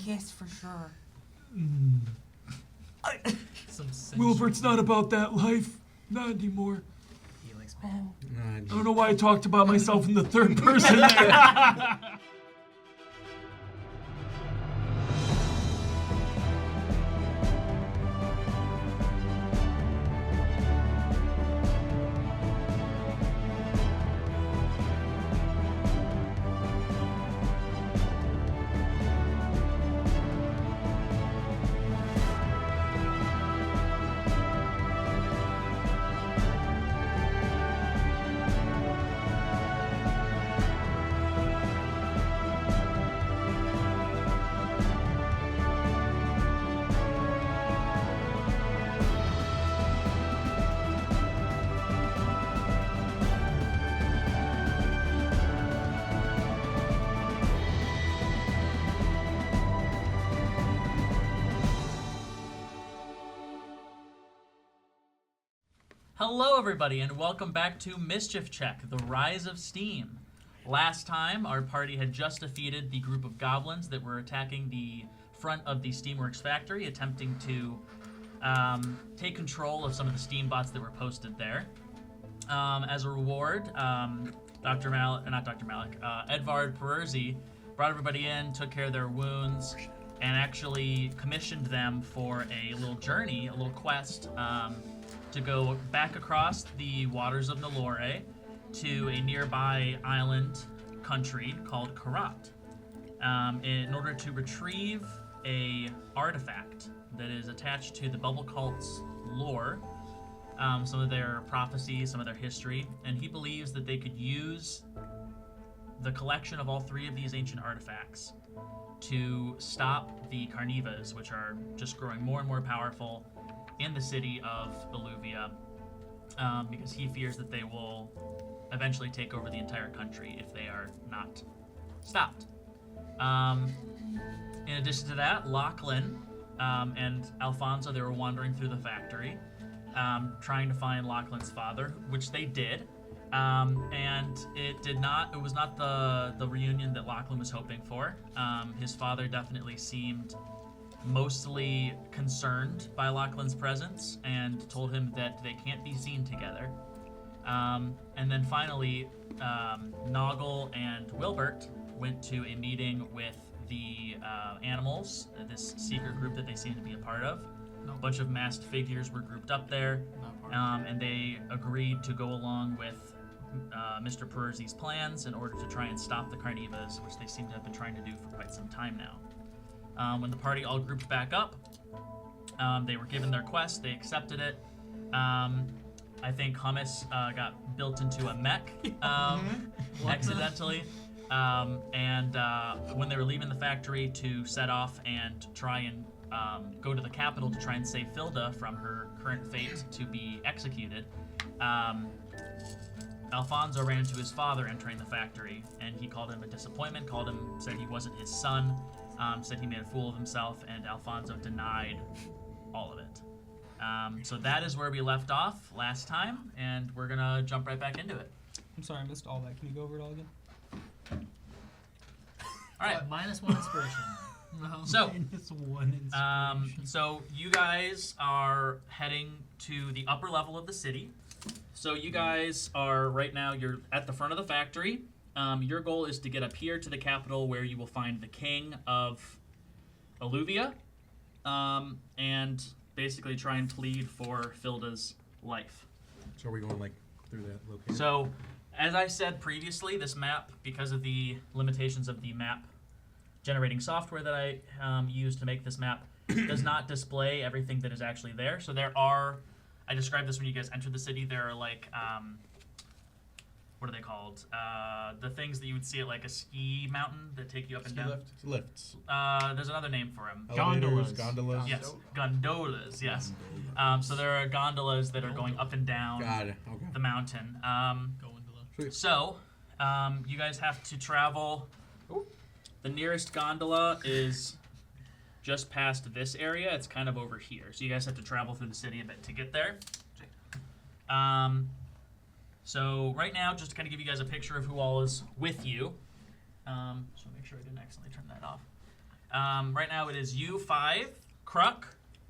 kiss for sure. Wilbert's not about that life. Not anymore. He likes man. I don't know why I talked about myself in the third person there. Hello, everybody, and welcome back to Mischief Check, The Rise of Steam. Last time, our party had just defeated the group of goblins that were attacking the front of the Steamworks factory, attempting to take control of some of the steam bots that were posted there. As a reward, Edvard Pererzi brought everybody in, took care of their wounds, and actually commissioned them for a little journey, a little quest, to go back across the waters of Nalore to a nearby island country called Karat in order to retrieve a artifact that is attached to the Bubble Cult's lore, some of their prophecies, some of their history, and he believes that they could use the collection of all three of these ancient artifacts to stop the Carnivas, which are just growing more and more powerful in the city of Illuvia, because he fears that they will eventually take over the entire country if they are not stopped. In addition to that, Lochlann and Alfonso, they were wandering through the factory, trying to find Lochlann's father, which they did, and it was not the reunion that Lochlann was hoping for. His father definitely seemed mostly concerned by Lochlann's presence and told him that they can't be seen together. And then finally, Noggle and Wilbert went to a meeting with the animals, this secret group that they seem to be a part of. A bunch of masked figures were grouped up there, and they agreed to go along with Mr. Pererzi's plans in order to try and stop the Carnivas, which they seem to have been trying to do for quite some time now. When the party all grouped back up, they were given their quest, they accepted it. I think Hummus got built into a mech accidentally. And when they were leaving the factory to set off and try and go to the capital to try and save Filda from her current fate to be executed, Alfonso ran into his father entering the factory, and he called him a disappointment, said he wasn't his son, said he made a fool of himself, and Alfonso denied all of it. So that is where we left off last time, and we're gonna jump right back into it. I'm sorry, I missed all that. Can you go over it all again? All right. -1 inspiration. No. So, -1 inspiration. So you guys are heading to the upper level of the city. So you guys are right now, you're at the front of the factory. Your goal is to get up here to the capital where you will find the king of Illuvia, and basically try and plead for Filda's life. So are we going through that location? So, as I said previously, this map, because of the limitations of the map generating software that I use to make this map, does not display everything that is actually there. So there are, I described this when you guys enter the city, there are what are they called? The things that you would see at a ski mountain that take you up and down. Lifts. There's another name for them. Gondolas. Yes, gondolas. Yes. So there are gondolas that are going up and down the mountain. So you guys have to travel. The nearest gondola is just past this area. It's kind of over here. So you guys have to travel through the city a bit to get there. So right now, just to kind of give you guys a picture of who all is with you. So make sure I didn't accidentally turn that off. Right now it is you 5, Kruk,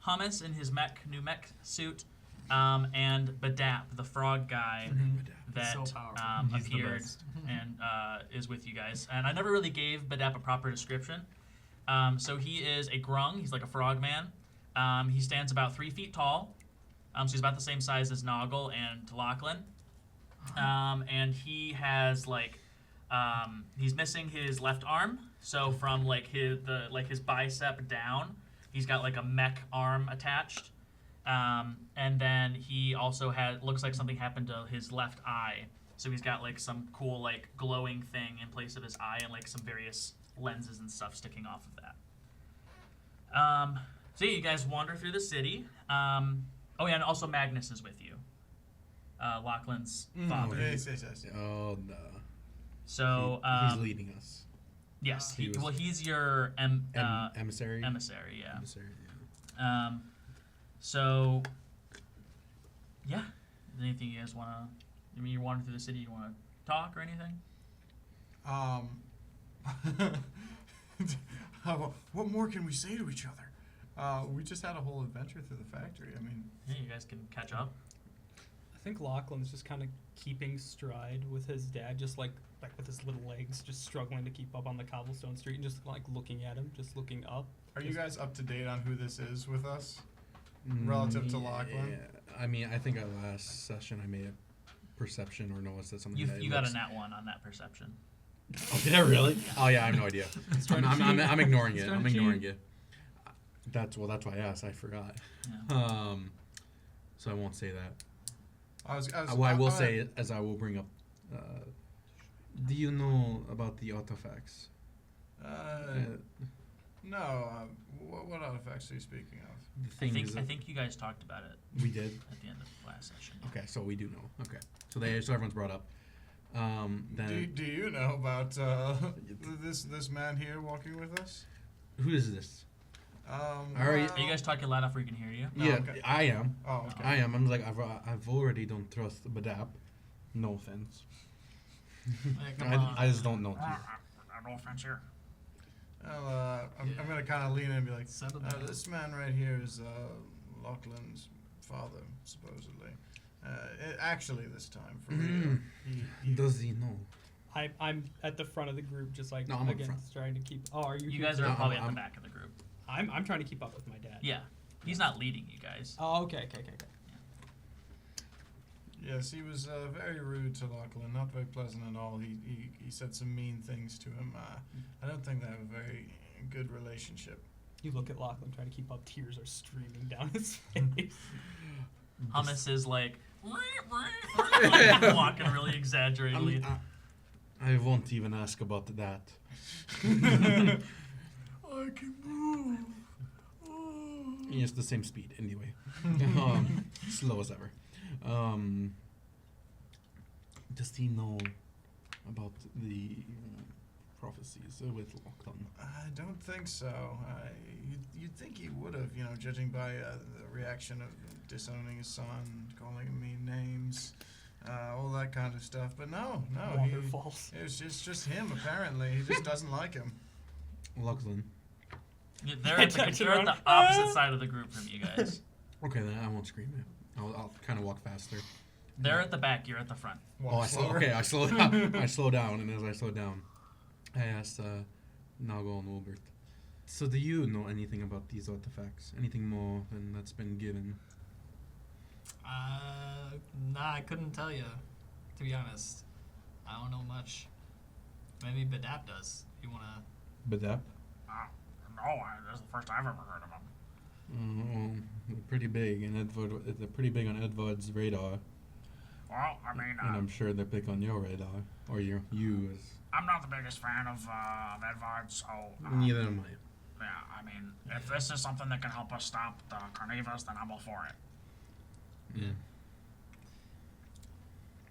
Hummus in his new mech suit, and Badap, the frog guy that So powerful. He's the appeared best. and is with you guys. And I never really gave Badap a proper description. So he is a grung. He's like a frog man. He stands about 3 feet tall. So he's about the same size as Noggle and Lochlann. And he has like he's missing his left arm. So from like his bicep down, he's got like a mech arm attached. And then he also looks like something happened to his left eye. So he's got like some cool like glowing thing in place of his eye and like some various lenses and stuff sticking off of that. So yeah, you guys wander through the city. Oh yeah, and also Magnus is with you. Lachlan's father. Yes. Oh no. So he's leading us. yes, He was- he's your Emissary. emissary. Yeah. Emissary. Yeah. So yeah, is there anything you guys want to? I mean, you're wandering through the city. You want to talk or anything? What more can we say to each other? We just had a whole adventure through the factory. I mean, Yeah, you guys can catch up. I think Lachlan's just kind of keeping stride with his dad, just like with his little legs, just struggling to keep up on the cobblestone street and just like looking at him, just looking up. are you guys up to date on who this is with us? Relative to Lochlann? Yeah. I mean, I think our last session I made a perception or noticed that something. You got a nat 1 on that perception. Oh, did I really? Oh yeah, I have no idea. I'm ignoring it. trying I'm to ignoring cheat. it. That's why I asked. I forgot. Yeah. So I won't say that. I Will say, as I will bring up. Do you know about the artifacts? No. What artifacts are you speaking of? The thing is, I think you guys talked about it we did. at the end of the last session. Okay, so we do know. Okay, so everyone's brought up. Then Do you know about this man here walking with us? who is this? Are you guys talking loud enough where we can hear you? No, Yeah, okay. I am. Oh, okay. I am. I'm like I've already don't trust Badap. No offense. I just don't know. No offense here. Well, I'm gonna kind of lean in and be like, Settle down. this man right here is Lochlan's father, supposedly. Actually, this time, for real. Does he know? I'm at the front of the group, just like No, I'm up again, front. trying to keep. Oh, are you? You here guys too? are probably at I'm- the back of the group. I'm trying to keep up with my dad. Yeah. He's not leading you guys. Oh, okay. Yes, he was very rude to Lochlann, not very pleasant at all. He said some mean things to him. I don't think they have a very good relationship. You look at Lachlan trying to keep up. Tears are streaming down his face. Hummus is like walking really exaggeratedly. I won't even ask about that. I can move. He has the same speed anyway. Slow as ever. Does he know about the prophecies with Lochlann? I don't think so. You'd think he would have, judging by the reaction of disowning his son, calling him mean names, all that kind of stuff. But no, Waterfalls. it's just him. Apparently, he just doesn't like him. Lochlann. They're at the opposite side of the group from you guys. Okay, then I won't scream it. I'll kind of walk faster. They're at the back. You're at the front. Walk slower. I slow down. I slow down, and as I slow down, I asked Nago and Wilbert. So do you know anything about these artifacts? Anything more than that's been given? Nah, I couldn't tell you, to be honest. I don't know much. Maybe Badap does. You wanna? Badap? No, this is the first I've ever heard of them. They're pretty big, and they're pretty big on Edvard's radar. Well, I mean, And I'm sure they're big on your radar, or you as. I'm not the biggest fan of Edvard, so Neither am I. yeah, I mean, if this is something that can help us stop the carnivores, then I'm all for it. Yeah.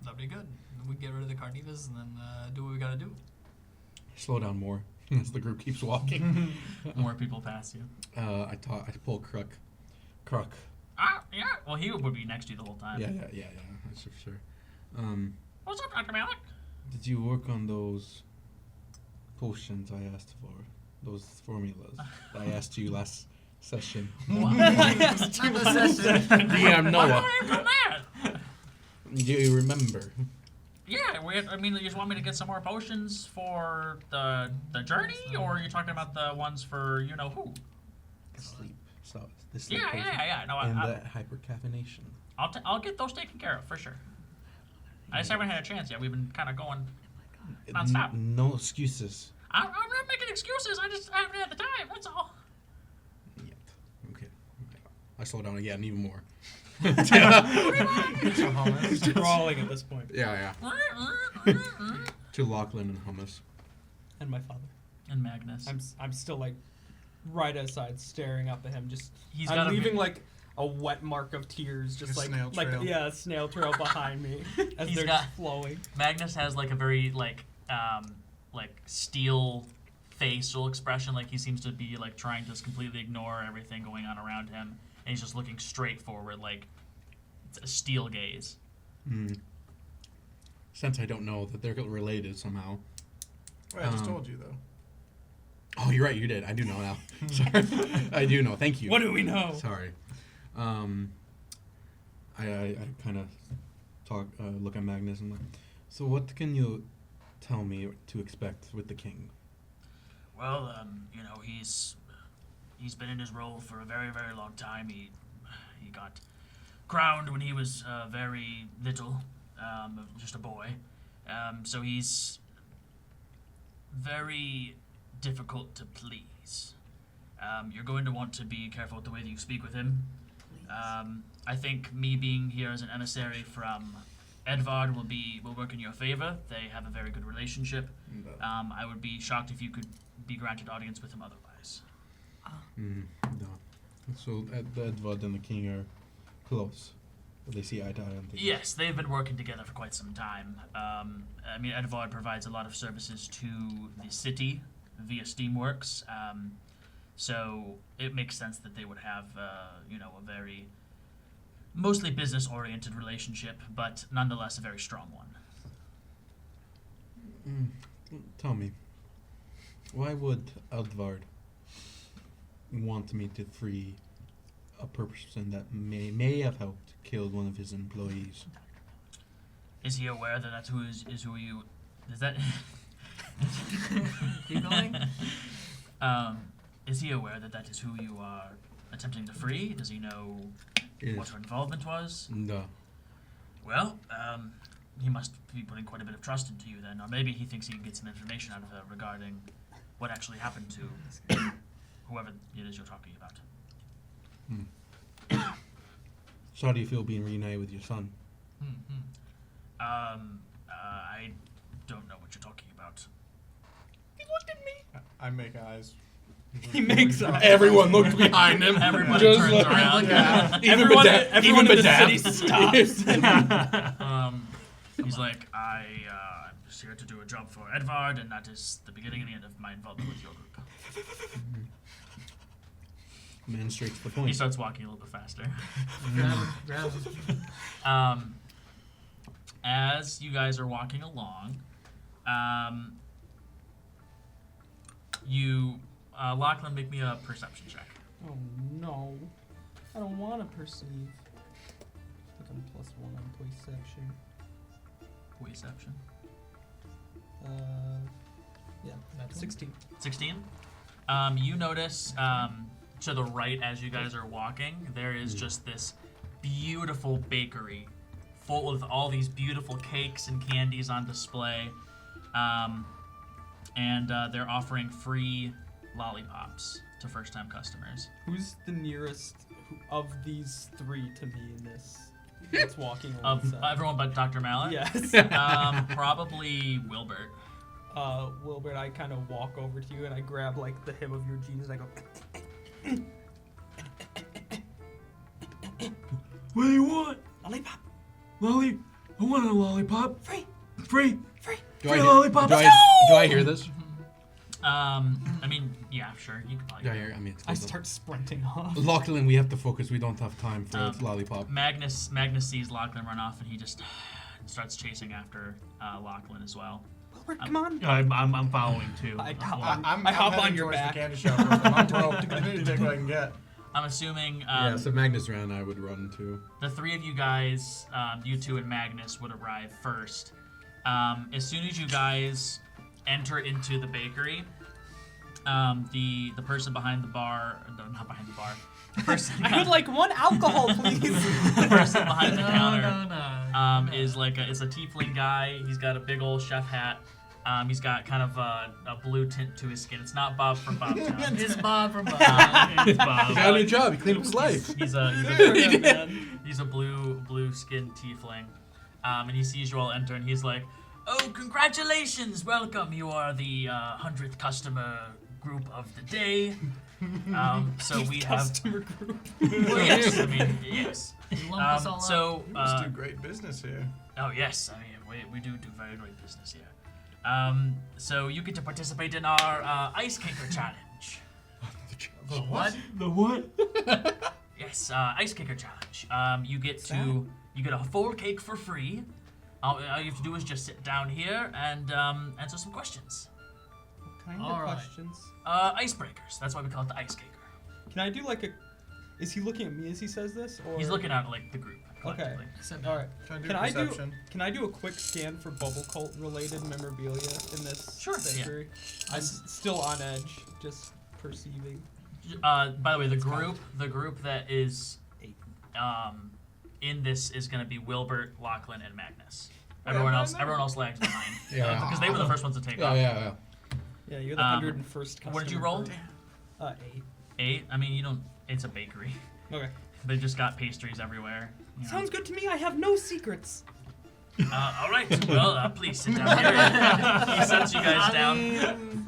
That'd be good. We get rid of the carnivores and then do what we gotta do. Slow down more as the group keeps walking. More people pass you. I pull Kruk. Yeah. Well, he would be next to you the whole time. Yeah. That's for sure. What's up, Dr. Malik? Did you work on those potions I asked for? those formulas that I asked you last session. Yeah, Noah. From that? Do you remember? Yeah, I mean, you just want me to get some more potions for the journey, or are you talking about the ones for you know who? Sleep. So the sleep Yeah. No, and the hypercaffeination. I'll get those taken care of for sure. I just haven't had a chance yet. We've been kind of going nonstop. No excuses. I'm not making excuses. I haven't had the time. That's all. Yep. Okay. I slow down again, even more. Crawling at this point. Yeah. To Lochlann and hummus. And my father. And Magnus. I'm still like right outside, staring up at him. Just He's I'm gotta be- leaving like a wet mark of tears, just A like snail trail. a snail trail behind me as He's they're got- just flowing. Magnus has like a very like steel facial expression, like he seems to be like trying to just completely ignore everything going on around him, and he's just looking straight forward, like it's a steel gaze. Since I don't know that they're related somehow. Wait, I just told you though. Oh, you're right. You did. I do know now. Sorry. I do know. Thank you. What do we know? Sorry. I kind of look at Magnus and like, so what can you tell me to expect with the king? Well, you know, he's been in his role for a very, very long time. He got crowned when he was very little, just a boy. So he's very difficult to please. You're going to want to be careful with the way that you speak with him. I think me being here as an emissary from Edvard will work in your favor. They have a very good relationship. I would be shocked if you could be granted audience with him otherwise. No. So Edvard and the king are close. They see eye to eye on things. Yes, they've been working together for quite some time. I mean, Edvard provides a lot of services to the city via Steamworks, so it makes sense that they would have, you know, a very mostly business-oriented relationship, but nonetheless a very strong one. Tell me, why would Edvard want me to free a person that may have helped kill one of his employees? Is he aware that that's who you? Is that? Keep going. Is he aware that that is who you are attempting to free? Does he know what her involvement was? No. Well, he must be putting quite a bit of trust into you then, or maybe he thinks he can get some information out of her regarding what actually happened to whoever it is you're talking about. So how do you feel being reunited with your son? I don't know what you're talking about. He looked at me. I make eyes. He makes eyes. Everyone looked behind him. Everybody Just turns like- around. Yeah. Everyone in the Badab. city stops. He's like, I'm just here to do a job for Edvard, and that is the beginning and the end of my involvement with your group. Man straight to the He point. starts walking a little bit faster. Grab him. As you guys are walking along, Lochlann, make me a perception check. Oh no. I don't want to perceive. I think I'm +1 on perception. Perception. Yeah, 16. 16. You notice to the right as you guys are walking, there is just this beautiful bakery full of all these beautiful cakes and candies on display. And they're offering free lollipops to first-time customers. Who's the nearest of these three to me in this? That's walking Of alongside. everyone but Dr. Mallet? Yes. Probably Wilbert. Wilbert, I kind of walk over to you and I grab like the hem of your jeans and I go. What do you want? Lollipop. Lolly? I want a lollipop. Free. Free. Free. Do Free I, lollipops. do I hear this? I mean, yeah, sure. You could probably Do I hear? I mean, I start sprinting off. Lochlann, we have to focus. We don't have time for Um, lollipop. Magnus sees Lochlann run off, and he just starts chasing after Lochlann as well. Wilbert, come on. I'm following too. I I'm hop heading on your towards back. the candy shop. I'm broke. I need to take what I can get. I'm assuming Yeah, so Magnus ran, I would run too. the three of you guys, you two and Magnus, would arrive first. As soon as you guys enter into the bakery, the person behind the bar, no, not behind the bar, the person, I would like one alcohol, please. the person behind the counter No. is like it's a tiefling guy. He's got a big old chef hat. He's got kind of a blue tint to his skin. It's not Bob from Bobtown. It's Bob from Bob. It's Bob. He got a new job. He cleaned up his life. He's a blue skinned tiefling, and he sees you all enter, and he's like, "Oh, congratulations! Welcome. You are the 100th customer group of the day. So we have." Customer group. Well, yes, I mean yes. You lump us all up. So Let's do great business here. oh yes, I mean we do very great business here. So you get to participate in our ice kicker challenge. The what? The what? Yes, ice kicker challenge. You get a full cake for free. All you have to do is just sit down here and answer some questions. What kind of Alright. questions? Icebreakers. That's why we call it the ice kicker. Can I do like a? Is he looking at me as he says this, or He's looking at like the group Okay. collectively. All right. Trying to do Can I do? perception. Can I do a quick scan for bubble cult related memorabilia in this Sure, yeah. bakery? I'm still on edge, just perceiving. By the way, the group that is in this is going to be Wilbert, Lochlann, and Magnus. Everyone else lags behind. Yeah. Because they were the first ones to take Yeah, off. yeah. Yeah, you're the 101st customer. What did you roll? 8. 8. I mean, you don't. It's a bakery. Okay. They just got pastries everywhere. You know. Sounds good to me. I have no secrets. All right. Well, please sit down here. He sets you guys down.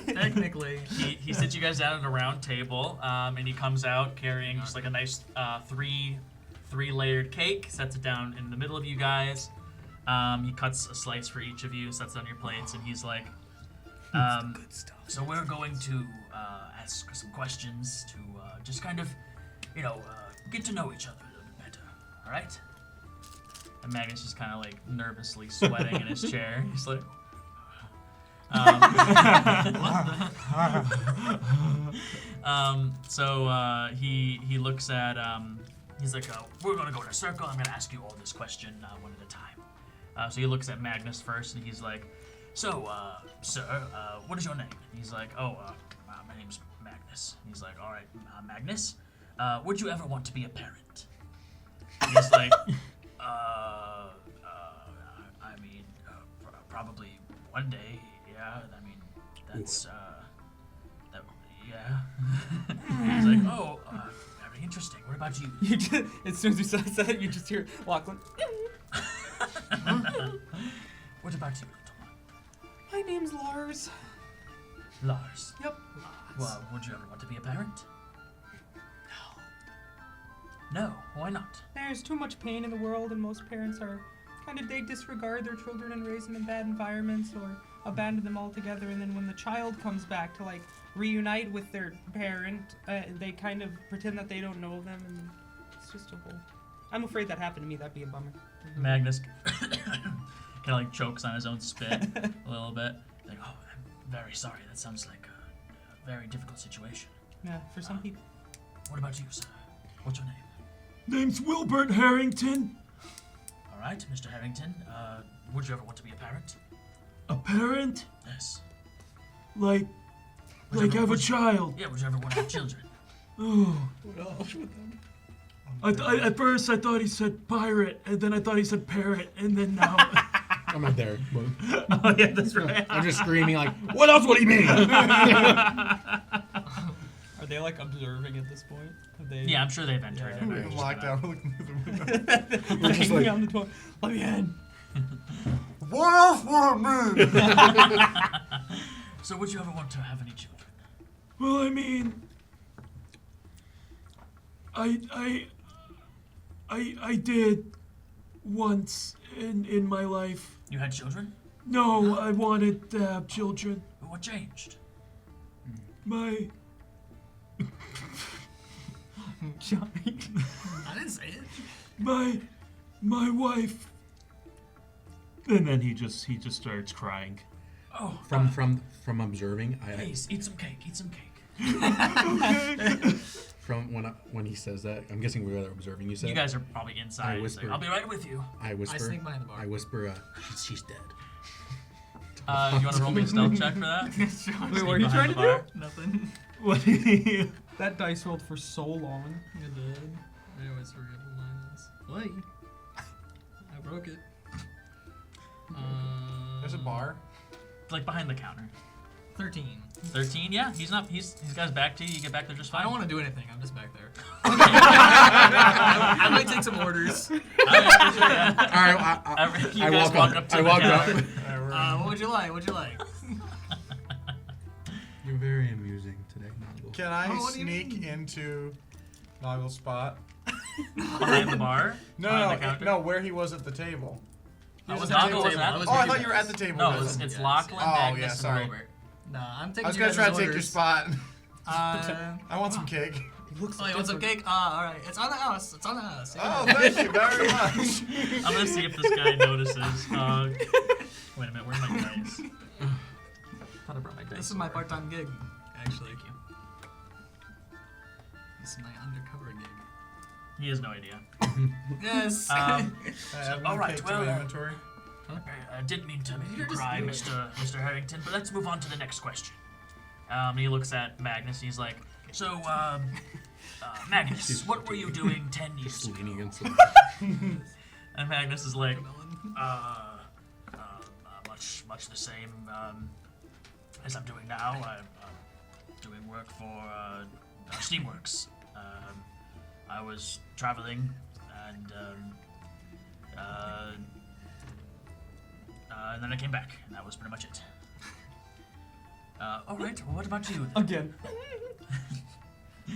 Technically. He sits you guys down at a round table, and he comes out carrying just like a nice three-layered cake. Sets it down in the middle of you guys. He cuts a slice for each of you, sets it on your plates, and he's like, Good stuff. "So we're going to ask some questions to just kind of, get to know each other a little bit better. All right?" And Magnus is kind of like nervously sweating in his chair. He's like. He looks at he's like, we're gonna go in a circle. I'm gonna ask you all this question one at a time. So he looks at Magnus first, and he's like, so sir, what is your name? And he's like, my name's Magnus. And he's like, all right, Magnus, would you ever want to be a parent? And he's like, I mean, probably one day. Yeah, I mean, that's, yeah. He's like, very interesting. What about you? You just, as soon as he says that, you just hear Lochlann. What about you, little one? My name's Lars. Lars. Yep. Well, would you ever want to be a parent? No. Why not? There's too much pain in the world, and most parents are they disregard their children and raise them in bad environments or abandon them altogether. And then when the child comes back to reunite with their parent, they kind of pretend that they don't know them, and it's just a whole. I'm afraid that happened to me. That'd be a bummer. Magnus kind of chokes on his own spit a little bit. Like, I'm very sorry. That sounds like a very difficult situation. Yeah, for some people. What about you, sir? What's your name? Name's Wilbert Harrington. All right, Mr. Harrington. Would you ever want to be a parent? A parent? Yes. Like have a child. Yeah, would you ever want to have children? Oh. At first I thought he said pirate, and then I thought he said parrot, and then now. I'm not there. But Oh, yeah, that's right. I'm just screaming like, what else would he mean? Are they observing at this point? Have they? Yeah, I'm sure they've entered. Yeah. and We're they're just locked gonna- out. We're looking through the window. We're just Banging like, on the door. Let me in. What else would it mean? So would you ever want to have any children? Well, I mean, I did once in my life. You had children? No, I wanted to have children. But what changed? My Johnny. I didn't say it. my wife And then he just starts crying. Oh, From observing, please eat some cake. Eat some cake. from when he says that, I'm guessing we're observing. You said You guys are probably inside. I He's like, whisper. I'll be right with you. I whisper. I sneak behind the bar. I whisper. She's dead. You want to roll me a stealth check for that? Wait, Sneak what are you behind trying the to bar. Nothing. What do you... That dice rolled for so long. It did. I always forget what mine is. Wait. I broke it. There's a bar. Like behind the counter. 13. 13. Yeah, he's got his back to you. You get back there just fine. I don't want to do anything. I'm just back there. I might take some orders. All right, You I guys walk up. to I the walk counter. up. What would you like? What'd you like? You're very amusing today, Noggle. Can I Oh, what do you sneak mean? into Noggle's spot? Behind the bar. No, Behind the no, counter? no, where he was at the table. He I was was at the Noggle wasn't table. at the Oh, I table. thought you were at the table. No, with him. it's Yes. Lochlann, Oh, Magnus, yeah, and sorry. Robert. Nah, I'm taking I was you gonna guys' try to take your orders. spot. I I want some cake. Oh, you want some cake? Alright. It's on the house. It's on the house. Oh, thank you very much. I'm gonna see if this guy notices. Wait a minute, where are my dice? Thought I brought my dice. This is my over. part-time gig, actually. Thank you. This is my undercover gig. He has no idea. Yes. I have all one right, cake well, to my inventory. I didn't mean to make you You're just cry, doing Mr. Harrington, but let's move on to the next question. He looks at Magnus. He's like, so, Magnus, what were you doing 10 years Just leaning ago? against the And Magnus is like, much the same as I'm doing now. I'm doing work for Steamworks. I was traveling and then I came back, and that was pretty much it. All right. Well, what about you? Again.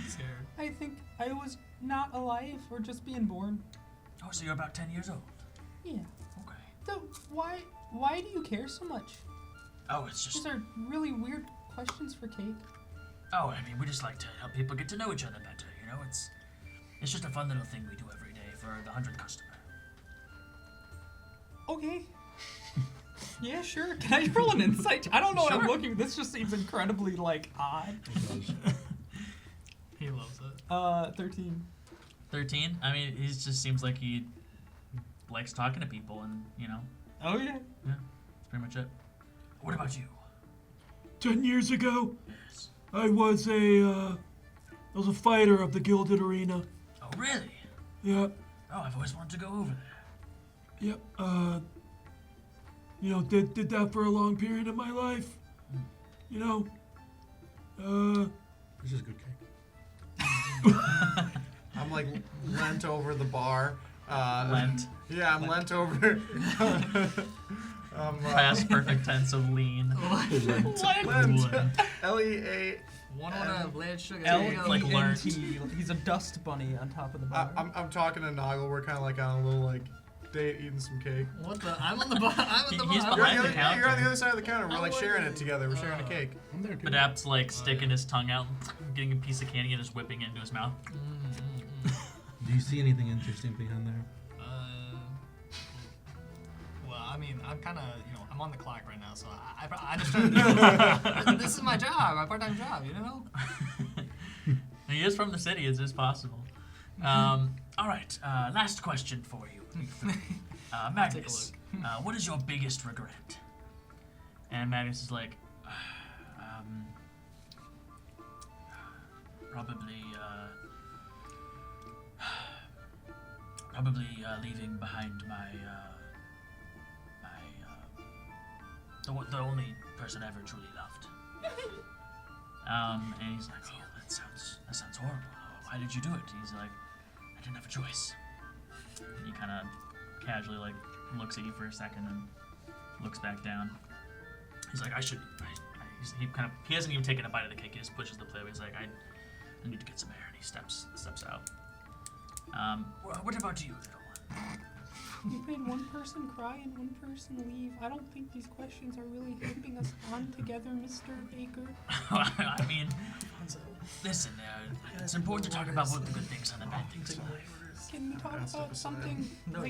Scared. I think I was not alive or just being born. Oh, so you're about 10 years old. Yeah. Okay. So why do you care so much? Oh, it's just. These are really weird questions for Cake. Oh, I mean, we just like to help people get to know each other better. You know, it's just a fun little thing we do every day for the 100th customer. Okay. Yeah, sure. Can I roll an insight? I don't know what I'm Sure. looking. This just seems incredibly odd. He loves it. 13. 13. I mean, he just seems like he likes talking to people, and Oh yeah. that's pretty much it. What about you? 10 years ago, Yes. I was a fighter of the Gilded Arena. Oh, really? Yeah, Oh, I've always wanted to go over there. yep, did that for a long period of my life. This is good cake. I'm like lent over the bar. Lent. Yeah, I'm lent over. Past perfect tense of lean. Lent. L-E-A. One on a blood sugar. Like learned. He's a dust bunny on top of the bar. I'm talking to Noggle. We're kind of like on a little date, eating some cake. What the? I'm on the bar. I'm on the He's bar. behind You're, the you're on the counter. other side of the counter. We're like sharing it together. We're sharing a cake. I'm there too. Badap's like sticking his tongue out, getting a piece of candy and just whipping it into his mouth. Do you see anything interesting behind there? Well, I mean, I'm kind of, I'm on the clock right now, so I just try to do this is my job, my part-time job, you know? He is from the city. It's just possible. All right. Last question for you. Magnus, what is your biggest regret? And Magnus is like, probably leaving behind the only person I ever truly loved. And he's like, oh, that sounds horrible. Why did you do it? He's like, I didn't have a choice. And he kind of casually looks at you for a second and looks back down. He's like, he hasn't even taken a bite of the cake. He just pushes the plate away. He's like, I need to get some air, and he steps out. What about you, little one? You made one person cry and one person leave. I don't think these questions are really helping us bond together, Mr. Baker. I mean, listen, it's important to talk about both the good things and the bad things in life. Can we talk about something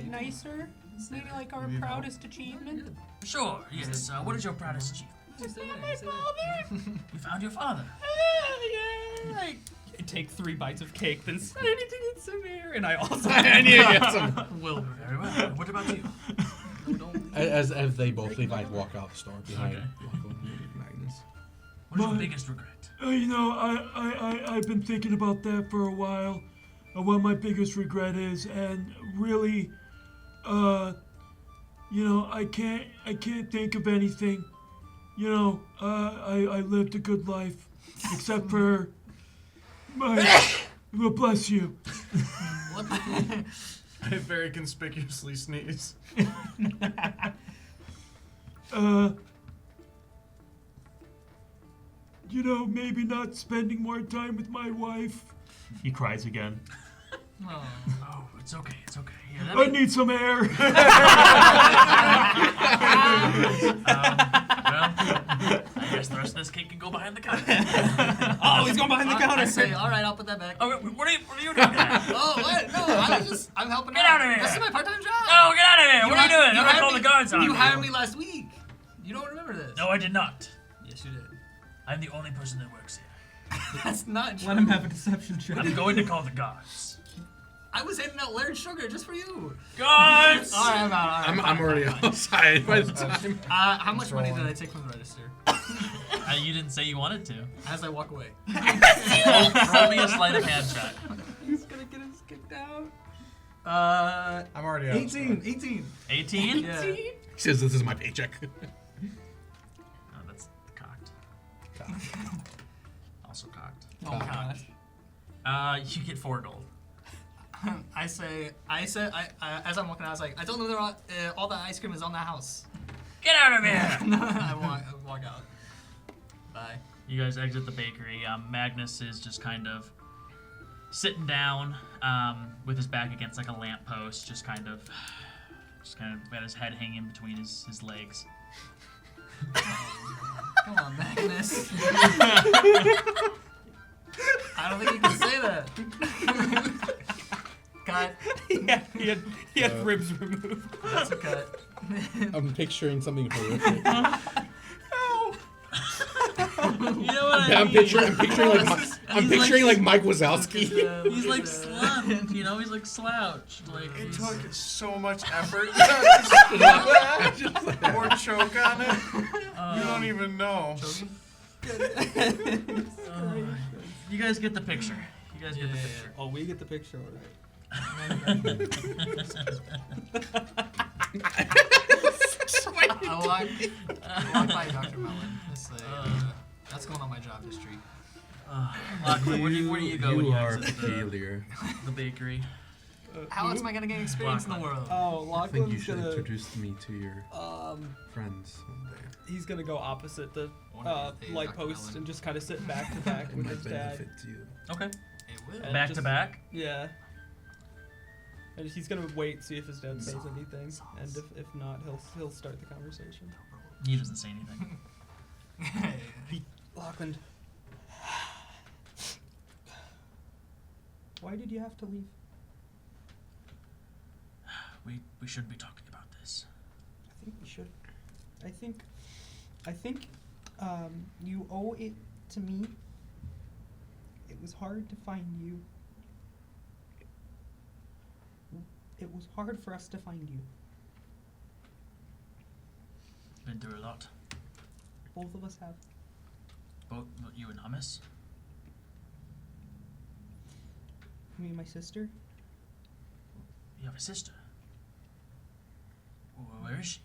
nicer? Maybe like our Need help? proudest achievement. Sure, yes. What is your proudest achievement? My father. You found your father. Yeah. I take 3 bites of cake, then say anything in Samir, and I also. I need to get some. Well, very well. What about you? As they both leave, I walk out the store behind Okay. Lochlann and Magnus. What is your My- biggest regret? You know, I've been thinking about that for a while. What my biggest regret is, and really, you know, I can't think of anything. You know, I lived a good life, except for my. Well, bless you. What the? I very conspicuously sneeze. You know, maybe not spending more time with my wife. He cries again. Oh. Oh, it's okay. It's okay. Yeah, I need some air. well, I guess the rest of this cake can go behind the counter. Oh, he's going behind the counter. I say, all right, I'll put that back. Oh, what are you doing? Oh, what? No, I'm helping Get out. out of here. This is my part-time job. Oh, get out of here! What are you doing? I'm gonna hired call the me- guards on You you. hired me last week. You don't remember this? No, I did not. Yes, you did. I'm the only person that works here. That's not true. Let him have a deception check. I'm going to call the guards. I was handing out layered sugar just for you. Guards! All right, I'm out. All right, I'm fine, already fine, fine. outside by the time. How much money did I take from the register? You didn't say you wanted to. As I walk away. Roll me a sleight of hand check. He's gonna get us kicked out. I'm already out. 18. 18? Yeah. He says, "This is my paycheck." Oh, that's cocked. Also cocked. Oh my gosh. You get 4 gold. I said, as I'm walking out, I was like, I told them they're all the ice cream is on the house. Get out of here! I walk out. Bye. You guys exit the bakery. Magnus is just kind of sitting down with his back against like a lamppost, just kind of got his head hanging between his legs. Come on, Magnus. I don't think you can say that. Cut. Yeah, he had ribs removed. That's a cut. I'm picturing something horrific. You know what I'm picturing like Mike Wazowski. He's like slumped, you know? He's like slouched. Like It he's, took so much effort or choke on it. You don't even know. you guys get the picture. You guys get the Yeah. picture. Oh, we get the picture, all right. I walk by Dr. Mellon. Let's say, that's going on my job history. Lochlann, where do you go when you are a exit failure. the bakery? How else am I gonna gain experience in the world? Oh, I think you Lachlan's should gonna introduce me to your friends. he's gonna go opposite the Hey, light Dr. post Mellon. and just kind of sit back to back It with might his dad. benefit you. Okay. It will. And Back to just- back? Yeah. And he's gonna wait, see if his dad says anything, and if not, he'll start the conversation. He doesn't say anything. Lochlann, why did you have to leave? We shouldn't be talking about this. I think we should. I think you owe it to me. It was hard to find you. It was hard for us to find you. Been through a lot. Both of us have. Both you and Hummus. Me and my sister. You have a sister. Where is she?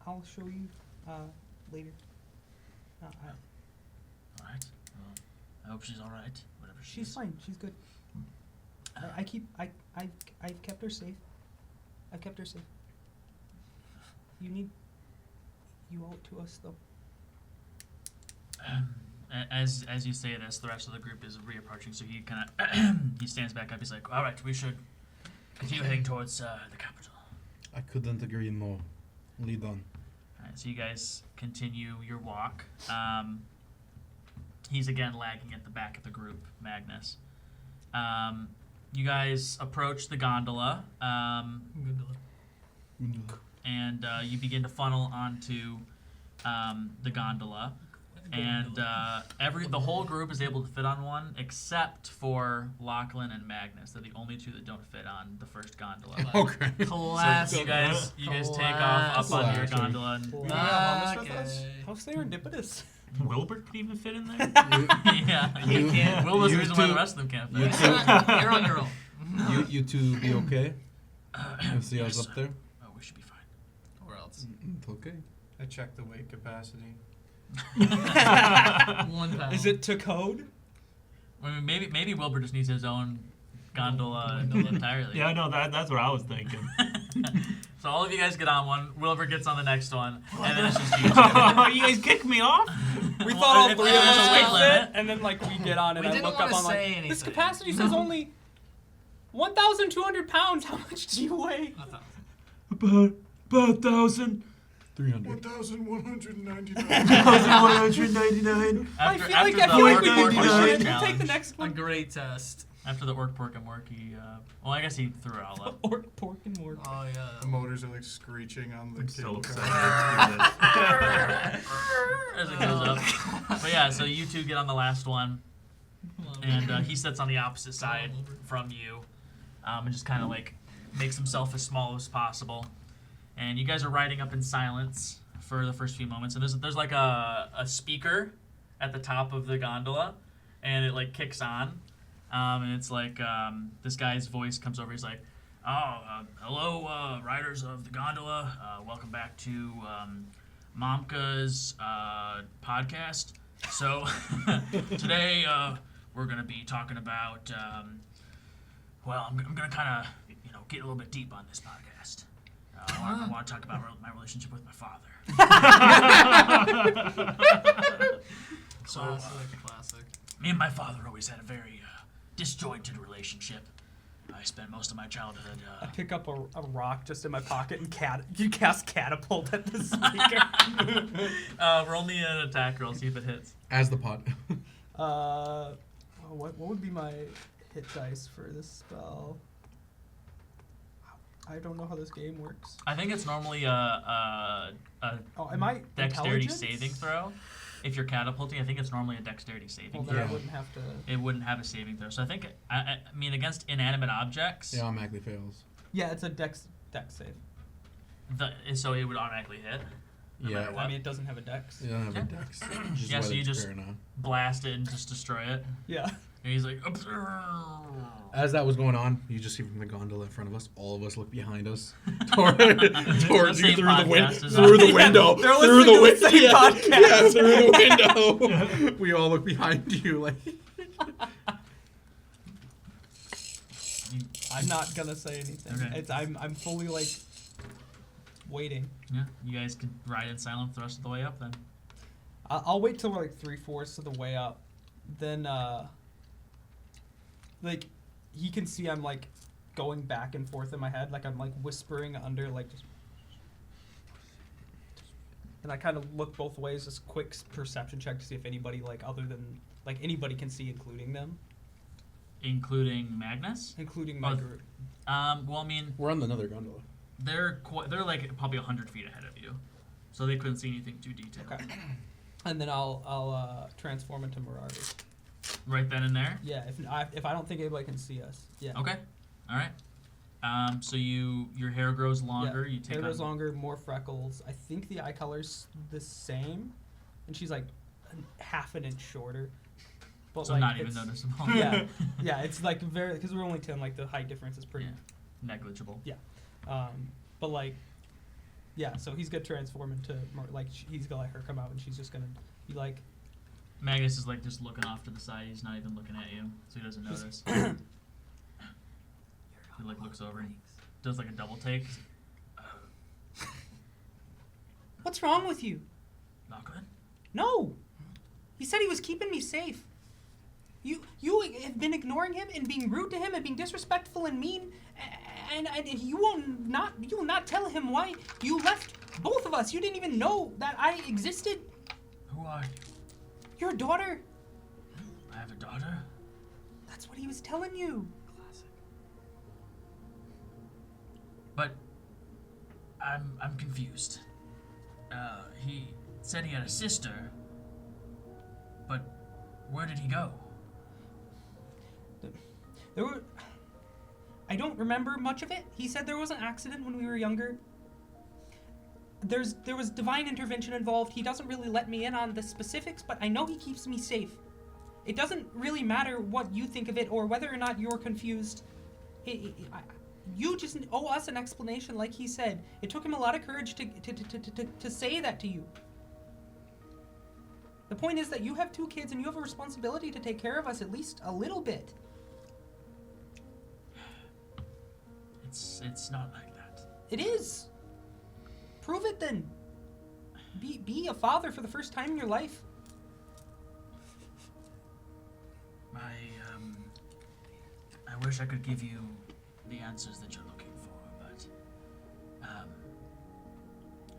I'll show you later. All right. Well, I hope she's all right. Whatever she She's is. fine. She's good. I've kept her safe. I've kept her safe. You owe it to us though. As you say this, the rest of the group is reapproaching. So he kind of he stands back up. He's like, "All right, we should continue heading towards the capital." I couldn't agree more. Lead on. All right, so you guys continue your walk. He's again lagging at the back of the group, Magnus. you guys approach the gondola, and you begin to funnel onto the gondola. And the whole group is able to fit on one, except for Lochlann and Magnus. They're the only two that don't fit on the first gondola. Okay. So you guys take off up on your gondola. And, How serendipitous. Wilbur could even fit in there. yeah, you can't. Will was the reason why the rest of them can't fit. You're on your own. You two be okay? You see us up there? Oh, we should be fine. Or else. It's okay. I checked the weight capacity. 1 pound. Is it to code? I mean, maybe Wilbur just needs his own gondola entirely. Yeah, no, that's what I was thinking. So all of you guys get on one. Wilbur gets on the next one, and then it's just you two. You guys kick me off? We thought all if three of there's us a weight could limit. fit, and then like we get on, and We I didn't look wanna up on like say this anything. capacity says only 1,200 pounds. How much do you weigh? About 1,000. 300. 1,199. 1,199. I feel after like the we orc did pork good and shit. work We'll take challenge, the next A one. great test. after the orc pork and work, well, I guess he threw it all up. Orc, pork, and work. Oh yeah. The motors are like screeching on the I'm so cable excited car. to As it goes up. But yeah, so you two get on the last one, and he sits on the opposite side from you, and just kind of like makes himself as small as possible. And you guys are riding up in silence for the first few moments, and there's like a speaker at the top of the gondola, and it like kicks on, and it's like this guy's voice comes over. He's like, hello, riders of the gondola. Welcome back to Momka's podcast. So today we're gonna be talking about. I'm gonna kind of get a little bit deep on this podcast. I want to talk about my relationship with my father. So Classic. me and my father always had a very disjointed relationship. I spent most of my childhood. I pick up a rock just in my pocket and you cast catapult at the speaker. Roll me an attack roll, see if it hits. As the pot. What would be my hit dice for this spell? I don't know how this game works. I think it's normally a Oh, am I dexterity intelligence? saving throw. If you're catapulting, I think it's normally a dexterity saving Well, throw. then I Yeah. wouldn't have to. It wouldn't have a saving throw. So I think, I mean, against inanimate objects, It automatically fails. Yeah, it's a dex save. so it would automatically hit. No Yeah. matter what. I mean, it doesn't have a dex. You don't have a dex. Just Yeah, so whether you it's just- fair or not. Blast it and just destroy it. Yeah. And he's like, As that was going on, you just see from the gondola in front of us, all of us look behind us towards you same through the podcast as through us. the window. They're Through the listening to the same yeah, podcast. yeah, through the window. We all look behind you like. I'm not gonna say anything. Okay. I'm fully like waiting. Yeah, you guys can ride in silence the rest of the way up then. I'll wait till we're like 3/4 of the way up. Then like he can see I'm like going back and forth in my head, like I'm like whispering under like just. And I kind of look both ways, just quick perception check to see if anybody like other than like anybody can see, including them, Including Magnus? including my Oh, group. Well, I mean, We're on another gondola. they're like probably 100 feet ahead of you. So they couldn't see anything too detailed. Okay. And then I'll transform into Marauders. Right then and there? Yeah, if I don't think anybody can see us. Yeah. Okay. All right. So your hair grows longer. Yeah. You take hair on goes longer, more freckles. I think the eye color's the same, and she's like half an inch shorter. But so like, not even it's- noticeable. Yeah, yeah, it's like very because we're only 10. Like the height difference is pretty. Yeah. Negligible. But like, yeah. So he's gonna transform into he's gonna let her come out, and she's just gonna be like. Magnus is like just looking off to the side. He's not even looking at you, so he doesn't notice. He like looks over and does like a double take. He's like, What's wrong with you? not good. No, he said he was keeping me safe. You have been ignoring him and being rude to him and being disrespectful and mean, and you will not tell him why you left both of us. You didn't even know that I existed. Who are you? Your daughter. I have a daughter. That's what he was telling you. But I'm confused. He said he had a sister, but where did he go? There were... I don't remember much of it. He said there was an accident when we were younger. There was divine intervention involved. He doesn't really let me in on the specifics, but I know he keeps me safe. It doesn't really matter what you think of it or whether or not you're confused. You just owe us an explanation, like he said. It took him a lot of courage to say that to you. The point is that you have 2 kids and you have a responsibility to take care of us at least a little bit. It's not like that. It is. Prove it then. Be a father for the first time in your life. I wish I could give you the answers that you're looking for, but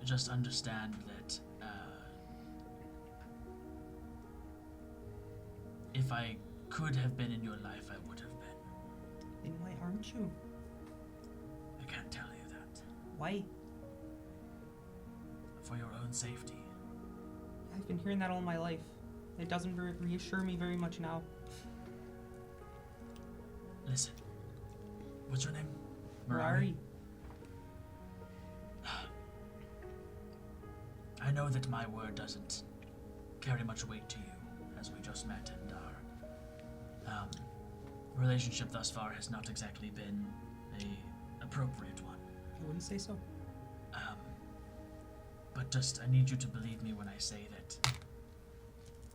just understand that if I could have been in your life, I would have been. Then why aren't you? I can't tell you that. Why? For your own safety. I've been hearing that all my life. It doesn't reassure me very much now. Listen. What's your name? Mirari. I know that my word doesn't carry much weight to you, as we just met, and our relationship thus far has not exactly been a appropriate one. I wouldn't say so. But just, I need you to believe me when I say that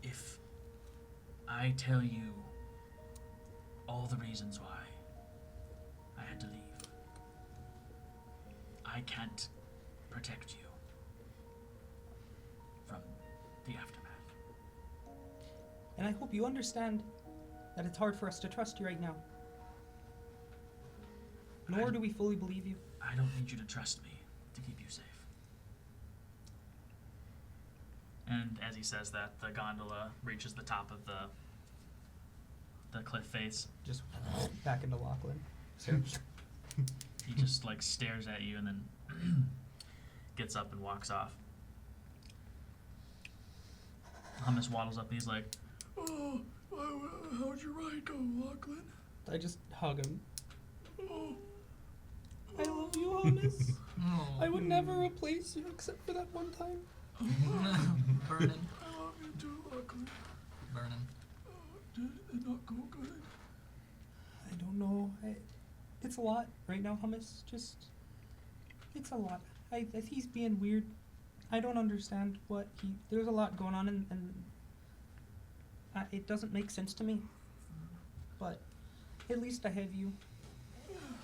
if I tell you all the reasons why I had to leave, I can't protect you from the aftermath. And I hope you understand that it's hard for us to trust you right now. Nor do we fully believe you. I don't need you to trust me to keep you safe. And as he says that, the gondola reaches the top of the cliff face. Just back into Lochlann. He just like stares at you and then gets up and walks off. Hummus waddles up and he's like, Oh, how'd your ride go, Lochlann? I just hug him. Oh, I love you, Hummus. Oh. I would never replace you except for that one time. Burning. I love you too, Lochlann. Burning. Did it not go good? I don't know. It's a lot right now, Hummus. It's a lot. He's being weird. I don't understand what there's a lot going on and it doesn't make sense to me. But at least I have you.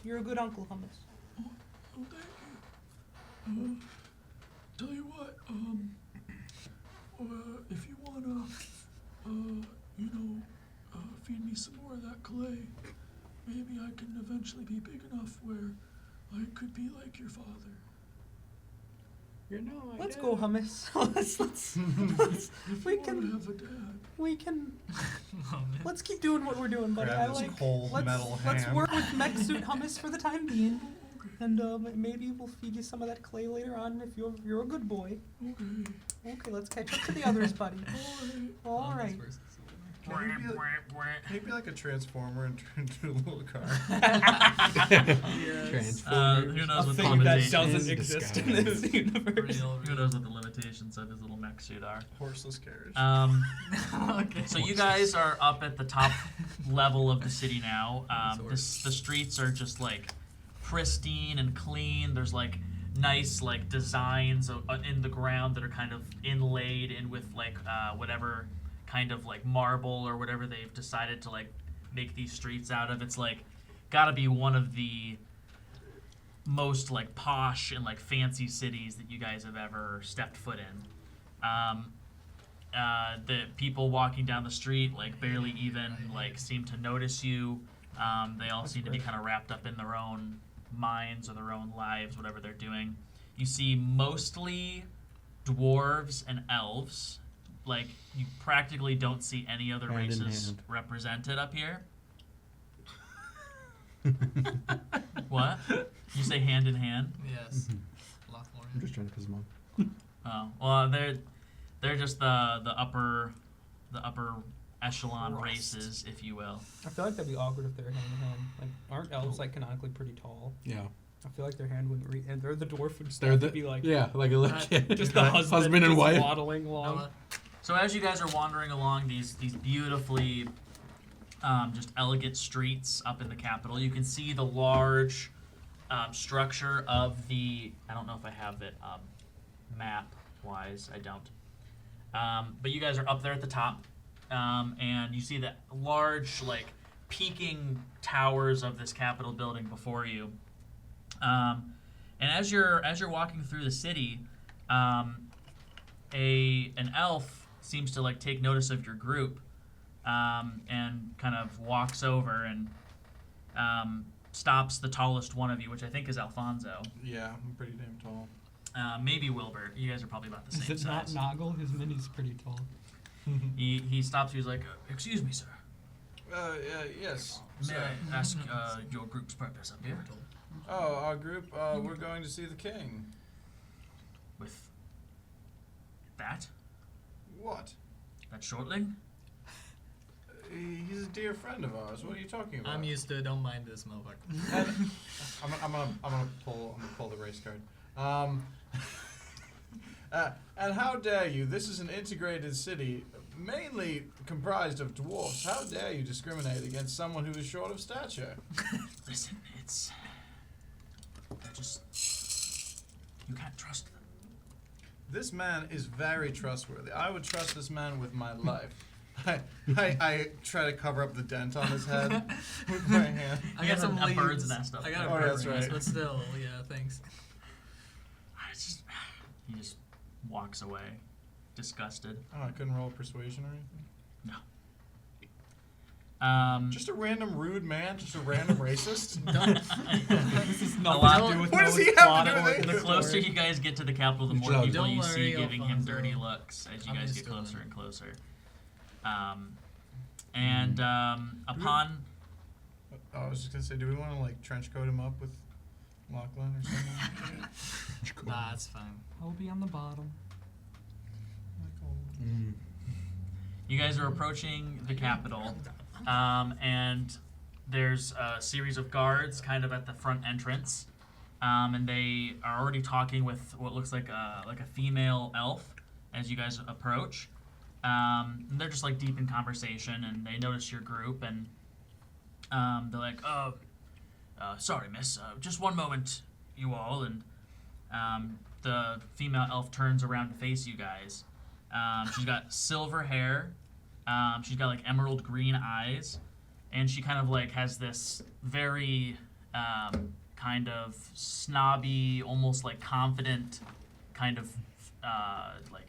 You're a good uncle, Hummus. Oh, thank you. Tell you what, if you wanna, feed me some more of that clay, maybe I can eventually be big enough where I could be like your father. You're not. Let's go, Hummus. let's If we you wanna can have a dad. we can Oh, man. let's keep doing what we're doing, buddy. Grab I his like whole metal let's ham. work with mech suit Hummus for the time being. And maybe we'll feed you some of that clay later on if you're a good boy. Okay. Okay, let's catch up to the others, buddy. All right. Maybe like a transformer and turn into a little car. Who knows A what the thing that limitations? doesn't exist in this universe. Who knows what the limitations of his little mech suit are? Horseless carriage. Okay. So you guys are up at the top level of the city now. The streets are just like pristine and clean. There's like nice like designs in the ground that are kind of inlaid in with like whatever kind of like marble or whatever they've decided to like make these streets out of. It's like gotta be one of the most like posh and like fancy cities that you guys have ever stepped foot in. The people walking down the street like barely even like seem to notice you. They all seem to be kind of wrapped up in their own minds or their own lives, whatever they're doing. You see mostly dwarves and elves. Like, you practically don't see any other Hand in races hand. represented up here. What? You say hand in hand? Yes. I'm Lochlann. just trying to piss him off. Oh, well, they're just the upper echelon Crust. races, if you will. I feel like that'd be awkward if they're hand in hand. Like, aren't elves like canonically pretty tall? Yeah. I feel like their hand wouldn't reach, and they're the dwarf would They're start the to be like like a little kid. just the husband and just wife. waddling along. Noah. So as you guys are wandering along these beautifully just elegant streets up in the capital, you can see the large structure of the, I don't know if I have it map wise, I don't. But you guys are up there at the top, and you see the large like peaking towers of this Capitol building before you. And as you're walking through the city, an elf seems to like take notice of your group, and kind of walks over and stops the tallest one of you, which I think is Alfonso. Yeah, I'm pretty damn tall. Maybe Wilbur. You guys are probably about the same Is it not size. Noggle? His mini's pretty tall. He stops you. He's like, "Excuse me, sir. Yes. May I ask your group's purpose up here?" Oh, our group, we're going to see the king. With that What? shortling? He's a dear friend of ours. What are you talking about? I'm used to it. Don't mind this motherfucker. I'm gonna pull the race card. And how dare you? This is an integrated city, mainly comprised of dwarfs. How dare you discriminate against someone who is short of stature? Listen, they're just, you can't trust them. This man is very trustworthy. I would trust this man with my life. I try to cover up the dent on his head with my hand. I You got have some a leaves. bird's nest up I got there. a Oh, bird's that's nest, right. but still, yeah, thanks. He just walks away, disgusted. Oh, I couldn't roll persuasion or anything? Just a random rude man, just a random racist. This is A nothing lot- to do with What does Noah's he have to plot do or with The it? closer you guys get to the capital, the more Don't people you see worry, giving him Alfonso. dirty looks as you I'm guys used get to closer it. and closer. Upon I was just gonna say, do we want to like trench coat him up with Lochlann or something? Nah, it's fine. I'll be on the bottom. you guys are approaching the capital, and there's a series of guards kind of at the front entrance, and they are already talking with what looks like a female elf as you guys approach. And they're just like deep in conversation, and they notice your group, and they're like, sorry, miss, just one moment, you all. And the female elf turns around to face you guys. She's got silver hair, she's got like emerald green eyes, and she kind of like has this very kind of snobby, almost like confident kind of like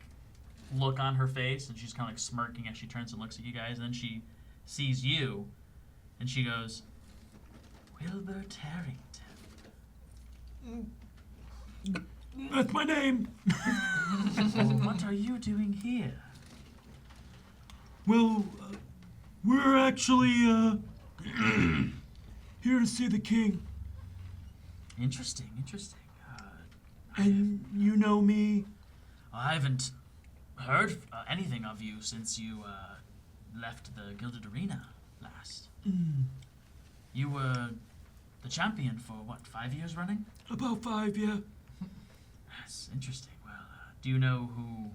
look on her face, and she's kind of like smirking as she turns and looks at you guys, and then she sees you, and she goes, Wilbur Tarrington. That's my name. What are you doing here? Well, we're actually here to see the king. Interesting. And you know me. I haven't heard anything of you since you left the Gilded Arena last. You were the champion for, what, 5 years running? About 5, yeah. That's interesting. Well, do you know who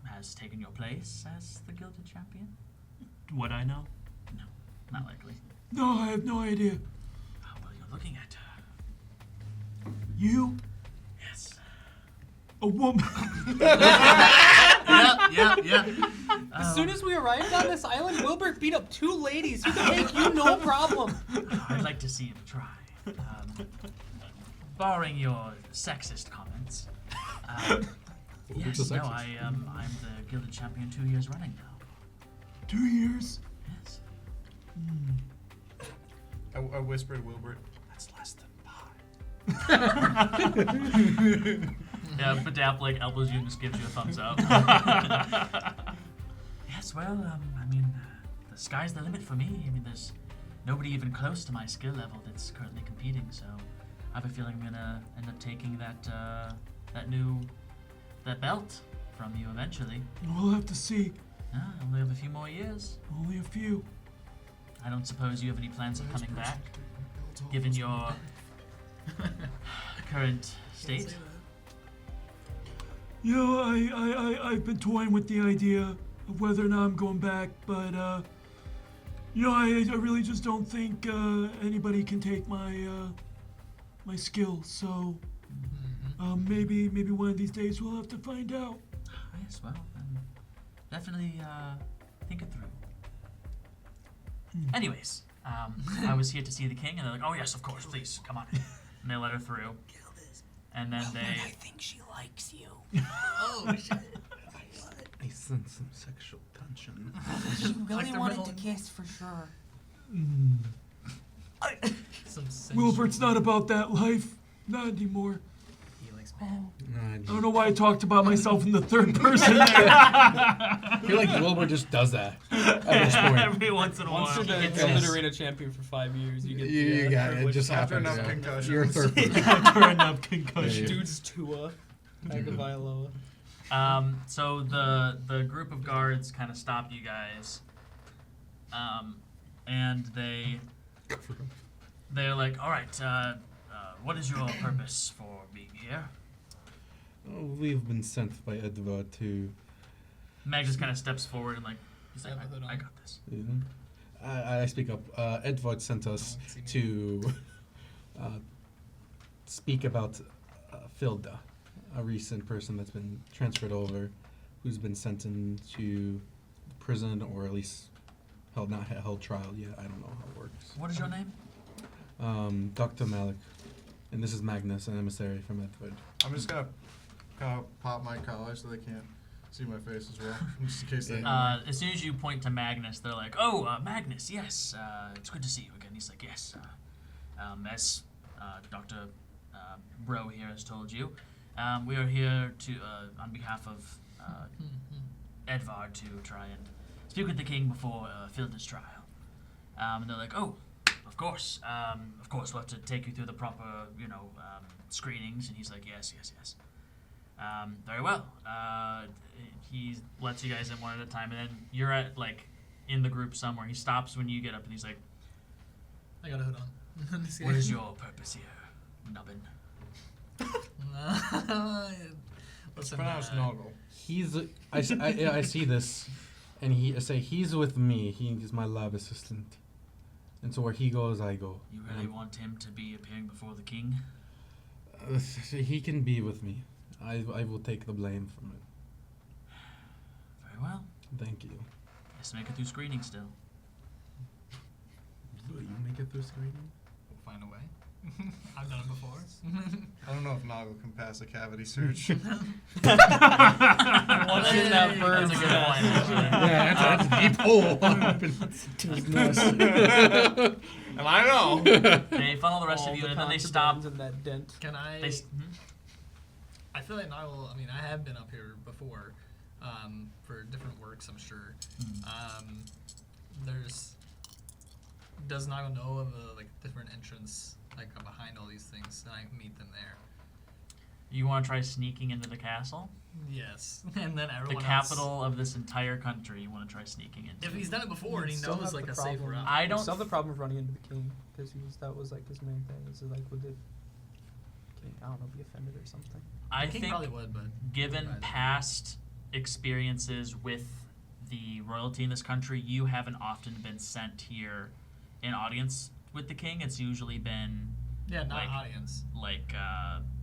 has taken your place as the Gilded Champion? Would I know? No, not likely. No, I have no idea. Oh, well, you're looking at her. You, Yes. a woman. Yeah. As soon as we arrived on this island, Wilbert beat up 2 ladies who could take you no problem. I'd like to see him try. Barring your sexist comments. Yes, Who's the no, sexist? I'm the Gilded Champion 2 years running now. 2 years. Yes. I whispered Wilbert, that's less than 5. Yeah, Badap like elbows you and just gives you a thumbs up. Yes, well, I mean, the sky's the limit for me. I mean, there's nobody even close to my skill level that's currently competing, so I have a feeling I'm gonna end up taking that belt from you eventually. We'll have to see. I only have a few more years. Only a few. I don't suppose you have any plans of coming back, given your current state. You know, I've been toying with the idea of whether or not I'm going back, but you know, I really just don't think anybody can take my skills. So maybe one of these days we'll have to find out. Yes, well, definitely think it through. Anyways, I was here to see the king, and they're like, "Oh yes, of course, please, come on." And they let her through. And then I think she likes you. Oh shit! I sense some sexual tension. She really Like the wanted middle- to kiss for sure. Some Wilbert's not about that life. Not anymore. Felix, Oh, man. I don't know why I talked about myself in the third person there. I feel like Wilbur just does that at this point. every once in a Once while, you're he the gets Gilded this. Arena champion for 5 years, you get You the got it. It privilege just to- After happens. enough Yeah. concussions. You're a third person. After enough concussion. Dude's Tua at the Vailoa. So the group of guards kind of stopped you guys, and they're like, "All right, what is your purpose for being here?" Oh, we've been sent by Edvard to. Magnus kind of steps forward and he's like, Yeah, with it I on. got this. I speak up. Edvard sent us to speak about Filda, a recent person that's been transferred over, who's been sentenced to prison or at least not held trial yet. I don't know how it works. What is your name? Dr. Malik, and this is Magnus, an emissary from Edvard. I'm just gonna kind of pop my collar so they can't see my face as well, just in case they. As soon as you point to Magnus, they're like, "Oh, Magnus, yes, it's good to see you again." He's like, "Yes, as Dr. Bro here has told you, we are here to, on behalf of Edvard, to try and speak with the king before Filda's trial." And they're like, "Oh, of course, we'll have to take you through the proper, screenings." And he's like, "Yes. Very well." He lets you guys in one at a time, and then you're at in the group somewhere. He stops when you get up, and he's like, I got a hood on. "What is your purpose here, Nubbin?" It's pronounced Noggle. I see this, and he's with me. He's my lab assistant, and so where he goes, I go. You really want him to be appearing before the king? He can be with me. I will take the blame from it. Very well. Thank you. Let's make it through screening still. Will you make it through screening? We'll find a way. I've done it before. I don't know if Noggle can pass a cavity search. Once in that bird, That's a good point, actually. Yeah, that's a deep hole. And I know. They funnel the rest of you, and then they stop. in that dent. Can I? I feel like Nile. I mean, I have been up here before, for different works. I'm sure. Does Nile know of a different entrance behind all these things? And I meet them there. You want to try sneaking into the castle? Yes, and then The everyone capital of this entire country. You want to try sneaking into? If he's done it before and he Still knows have the a safe problem. route. I don't. Still have the problem of running into the king because that was his main thing. Is would the king, I don't know, be offended or something? I The king think, probably would, but given past experiences with the royalty in this country, you haven't often been sent here in audience with the king. It's usually been yeah, not like- audience.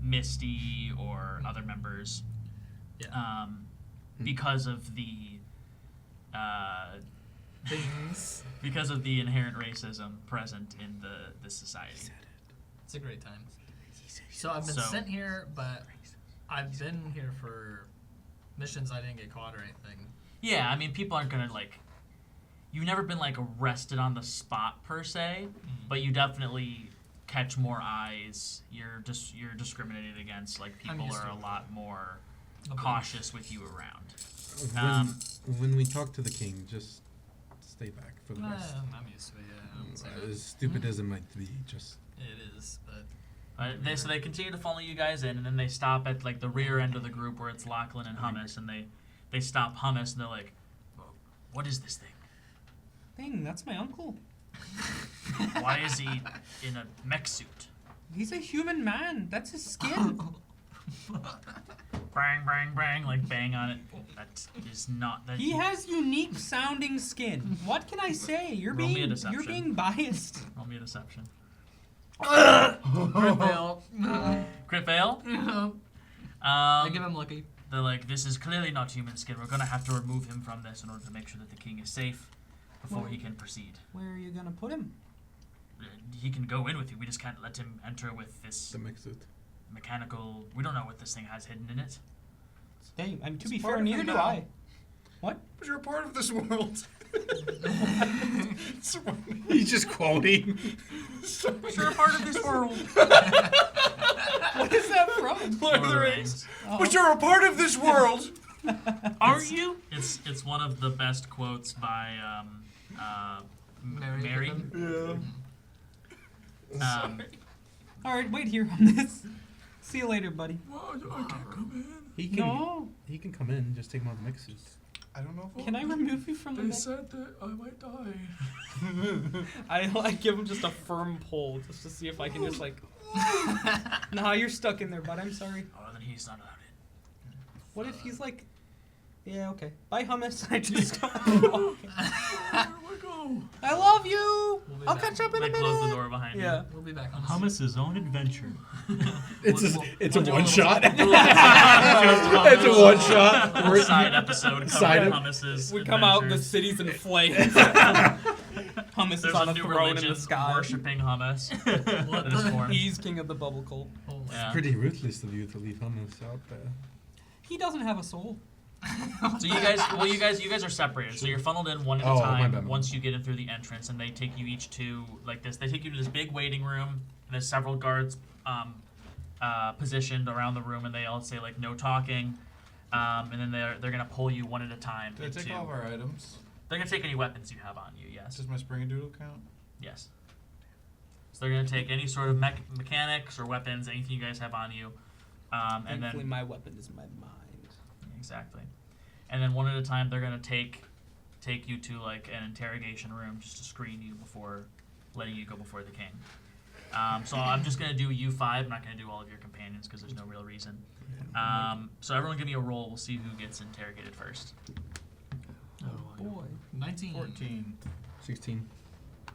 Misty or other members, Yeah. because of the Things. because of the inherent racism present in the society. It's a great time. So I've been So- sent here, but I've been here for missions. I didn't get caught or anything. Yeah, I mean, people aren't gonna You've never been arrested on the spot per se, but you definitely catch more eyes. You're discriminated against. People used are to a it. lot more Okay. cautious with you around. When we talk to the king, just stay back for the rest. I'm used to it. Yeah, I wouldn't say that. As stupid as it might be, just It is, but So they continue to follow you guys in, and then they stop at like the rear end of the group where it's Lochlann and Hummus, and they stop Hummus, and they're like, "What is this thing? Thing, that's my uncle. Why is he in a mech suit?" He's a human man. That's his skin. Bang, bang, bang, like bang on it. That is not that. He has unique sounding skin. What can I say? You're Roll me a being deception. biased. Roll me a deception. Crit fail. Crit fail. I give him lucky. They're like, "This is clearly not human skin. We're gonna have to remove him from this in order to make sure that the king is safe before he can proceed. Where are you gonna put him? He can go in with you. We just can't let him enter with this The mix it. mechanical. We don't know what this thing has hidden in it." Dang, to It's be part fair, of neither him do now. I. What? But you're a part of this world. He's just quoting. You're a part of this world. What is that from? Lord of the Lord of Rings. Oh. But you're a part of this world. Aren't you? It's one of the best quotes by Mary. Yeah. All right, wait here on this. See you later, buddy. Well, I can't come in. He can. No. He can come in. Just take him out of the mixes. I don't know if Can I remove you from the They mix? said that I might die. I give him just a firm pull just to see if I can just like. Nah, you're stuck in there, bud. I'm sorry. Oh, then he's not allowed in. What if he's like, yeah, okay. Bye, hummus. I just. Where do I go? I love you. We'll be I'll back. catch up in They a minute. close the door behind Yeah. We'll be back on Hummus's own adventure. It's We'll- it's we'll a do one little- shot. Just It's a one shot. A little side episode Side covering ep- Hummus's We come out, the adventures. city's in flames. Hummus There's is on a a new throne in religion the sky. worshipping hummus. What that is the- formed. He's king of the bubble cult. Holy Yeah. Pretty ruthless of you to leave hummus out there. He doesn't have a soul. So you guys are separated. So you're funneled in one at Oh, a my time bad. once you get in through the entrance, and they take you each to like this. They take you to this big waiting room, and there's several guards positioned around the room, and they all say like no talking, and then they're gonna pull you one at a time. Did I take into- all of our items? They're gonna take any weapons you have on you. Yes. Does my springadoodle count? Yes. So they're gonna take any sort of mechanics or weapons, anything you guys have on you, and Thankfully, then my weapon is my mind. exactly, and then one at a time they're gonna take you to like an interrogation room just to screen you before letting you go before the king. So I'm just gonna do you five. I'm not gonna do all of your companions because there's no real reason. So everyone give me a roll. We'll see who gets interrogated first. Oh, Boy. 19. 14. 16.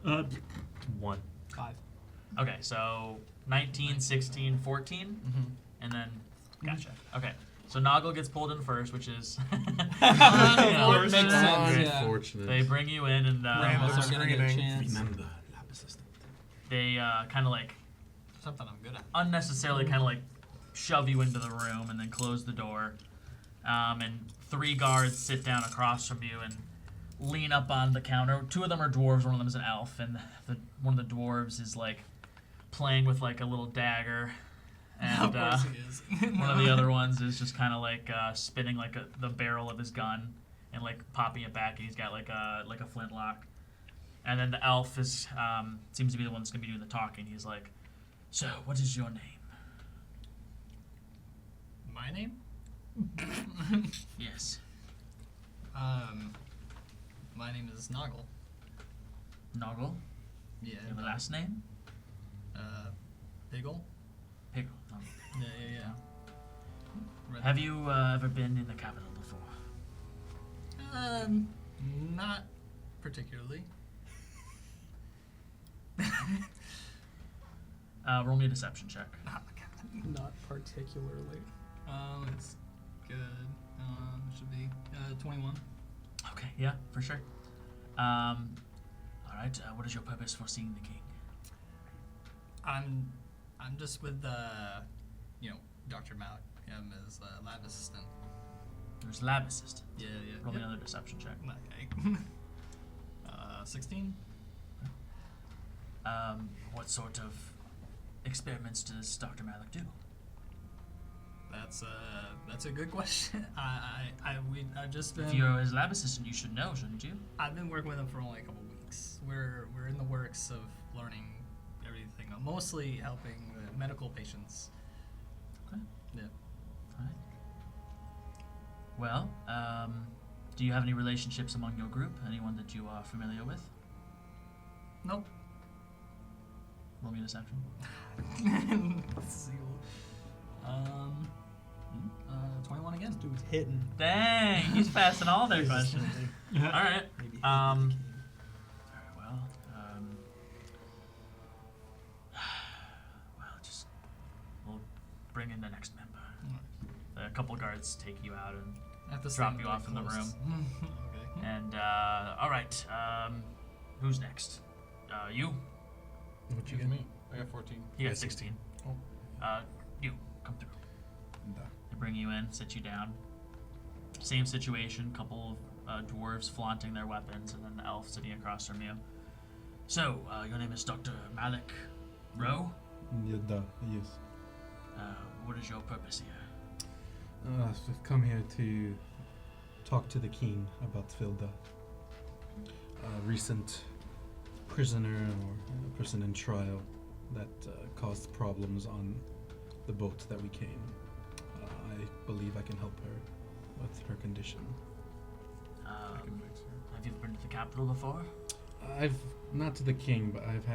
1. 5. Okay, so 19, 16, 14, Mm-hmm. and then gotcha. Okay, so Noggle gets pulled in first, which is course. Makes sense, yeah. Unfortunate. They bring you in and Random Unless I'm gonna get a screening. chance. Remember, lab assistant. they kind of like Something I'm good at. unnecessarily kind of like shove you into the room and then close the door. And 3 guards sit down across from you and lean up on the counter. 2 of them are dwarves, one of them is an elf, and one of the dwarves is like playing with like a little dagger, and of course he is. one of the other ones is just kind of like spinning like the barrel of his gun and like popping it back, and he's got like a flintlock. And then the elf is seems to be the one that's gonna be doing the talking. He's like, "So, what is your name?" My name? Yes. My name is Noggle. Noggle. Yeah. You have a last name? Piggle. Piggle. Noggle. Yeah. Red- Have you ever been in the capital before? Not particularly. Roll me a deception check. Not particularly. It's good. It should be 21. Okay, yeah, for sure. All right. What is your purpose for seeing the king? I'm just with Dr. Malik. I'm his lab assistant. There's lab assistant. Yeah. Roll me another deception check. Okay. 16. What sort of experiments does Dr. Malik do? That's a good question. I've just If been you're his lab assistant, you should know, shouldn't you? I've been working with him for only a couple weeks. We're in the works of learning everything. I'm mostly helping with medical patients. Okay. Yeah. All right. Well, do you have any relationships among your group? Anyone that you are familiar with? Nope. Roll me a deception. Seal. 21 again. Dude's hitting. Dang, he's passing all their questions. All right. Maybe Very well. Just we'll bring in the next member. A couple guards take you out and At the drop same you off in the close. room. Okay. And all right. Who's next? You. What you Give get? me. I got 14. You I got see. 16. Oh. You come through. Da. They bring you in, sit you down. Same situation, couple of dwarves flaunting their weapons, and then the elf sitting across from you. So, your name is Dr. Malik Rowe? Yeah, da. Yes. What is your purpose here? So I've come here to talk to the king about Filda. A recent prisoner or person in trial that caused problems on the boat that we came. I believe I can help her with her condition. I can fix her. Have you been to the capital before? I've not to the king, but I've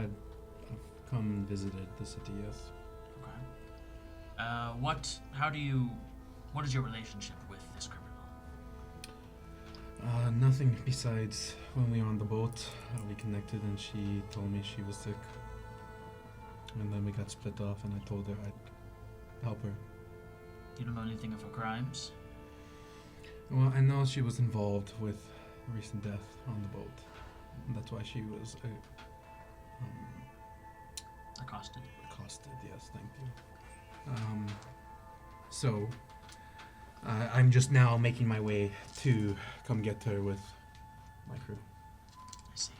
come and visited the city. Yes. Okay. What is your relationship with this criminal? Nothing besides when we were on the boat, we connected and she told me she was sick. And then we got split off and I told her I'd help her. You don't know anything of her crimes? Well, I know she was involved with a recent death on the boat. And that's why she was Accosted. accosted. Yes, thank you. So, I'm just now making my way to come get her with my crew. I see.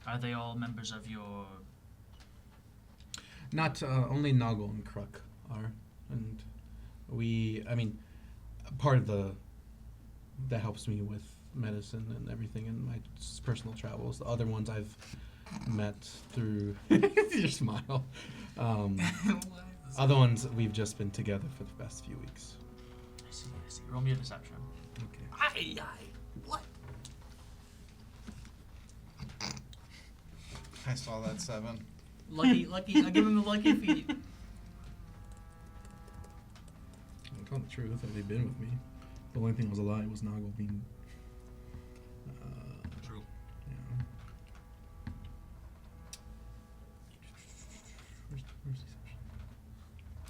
Are they all members of your... Not only Noggle and Kruk are, and part of that helps me with medicine and everything in my personal travels. The other ones I've met through your smile. Other ones we've just been together for the past few weeks. I see. Roll me a deception. Okay. What? I saw that 7. Lucky. I'll give him the lucky feet. I'll tell the truth. They've been with me. The only thing that was a lie was Noggle being. True. Yeah. Where's deception?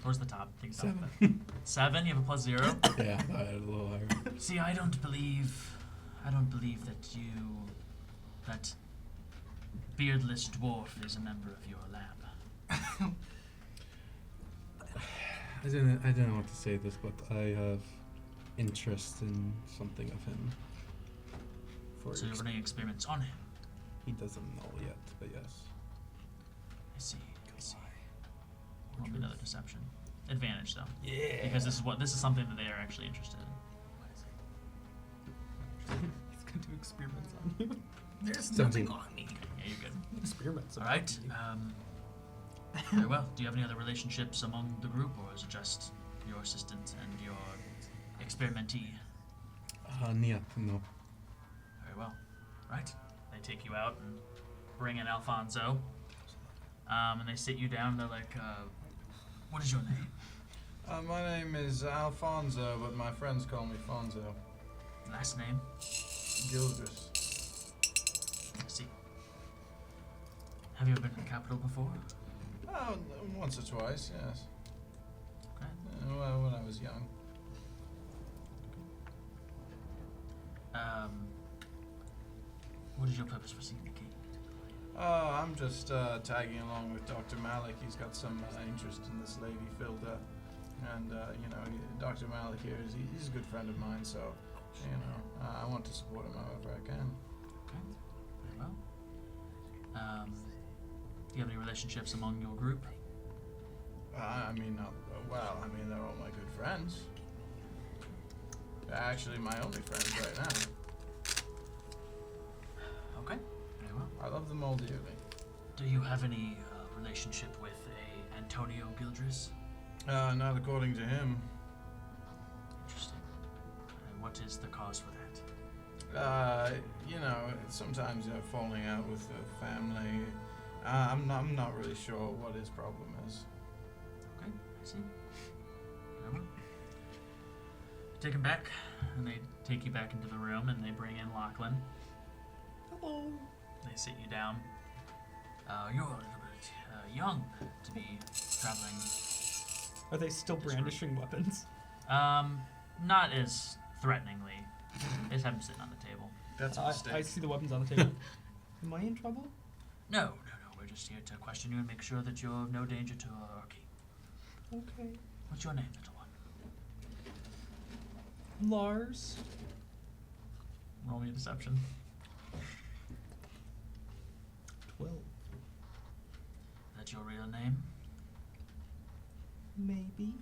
Towards the top. Think about 7. that. 7? You have a plus 0? Yeah, I had a little higher. See, I don't believe that beardless dwarf is a member of your lab. I didn't want to say this, but I have interest in something of him. So you're running experiments on him. He doesn't know yet, but yes. I see. Won't be another deception. Advantage though. Yeah. Because this is something that they are actually interested in. He's gonna do experiments on you. There's 17. nothing on me. Yeah, you're good. Experiments. All right. Very well. Do you have any other relationships among the group, or is it just your assistant and your experimentee? Nia, no. Very well. Right. They take you out and bring in Alfonso. And they sit you down. They're like, what is your name? My name is Alfonso, but my friends call me Fonzo. Last name? Gilgris. I see. Have you ever been to the capital before? Oh, once or twice, yes. Okay. Well, when I was young. What is your purpose for seeking the king? I'm just tagging along with Dr. Malik. He's got some interest in this lady, Filda. And, Dr. Malik here, he's a good friend of mine, so, I want to support him however I can. Okay. Very well. Do you have any relationships among your group? They're all my good friends. They're actually my only friends right now. Okay. Very well. I love them all dearly. Do you have any relationship with Antonio Gildris? Not according to him. Interesting. And what is the cause for that? Sometimes falling out with the family. I'm not really sure what his problem is. Okay, I see. Whatever. Take him back, and they take you back into the room, and they bring in Lochlann. Hello. They sit you down. You're a little bit young to be traveling. Are they still brandishing weapons? Not as threateningly. They just have them sitting on the table. That's a mistake. I see the weapons on the table. Am I in trouble? No. We're just here to question you and make sure that you're of no danger to our king. Okay. What's your name, little one? Lars. Roll me a deception. 12. That's your real name? Maybe.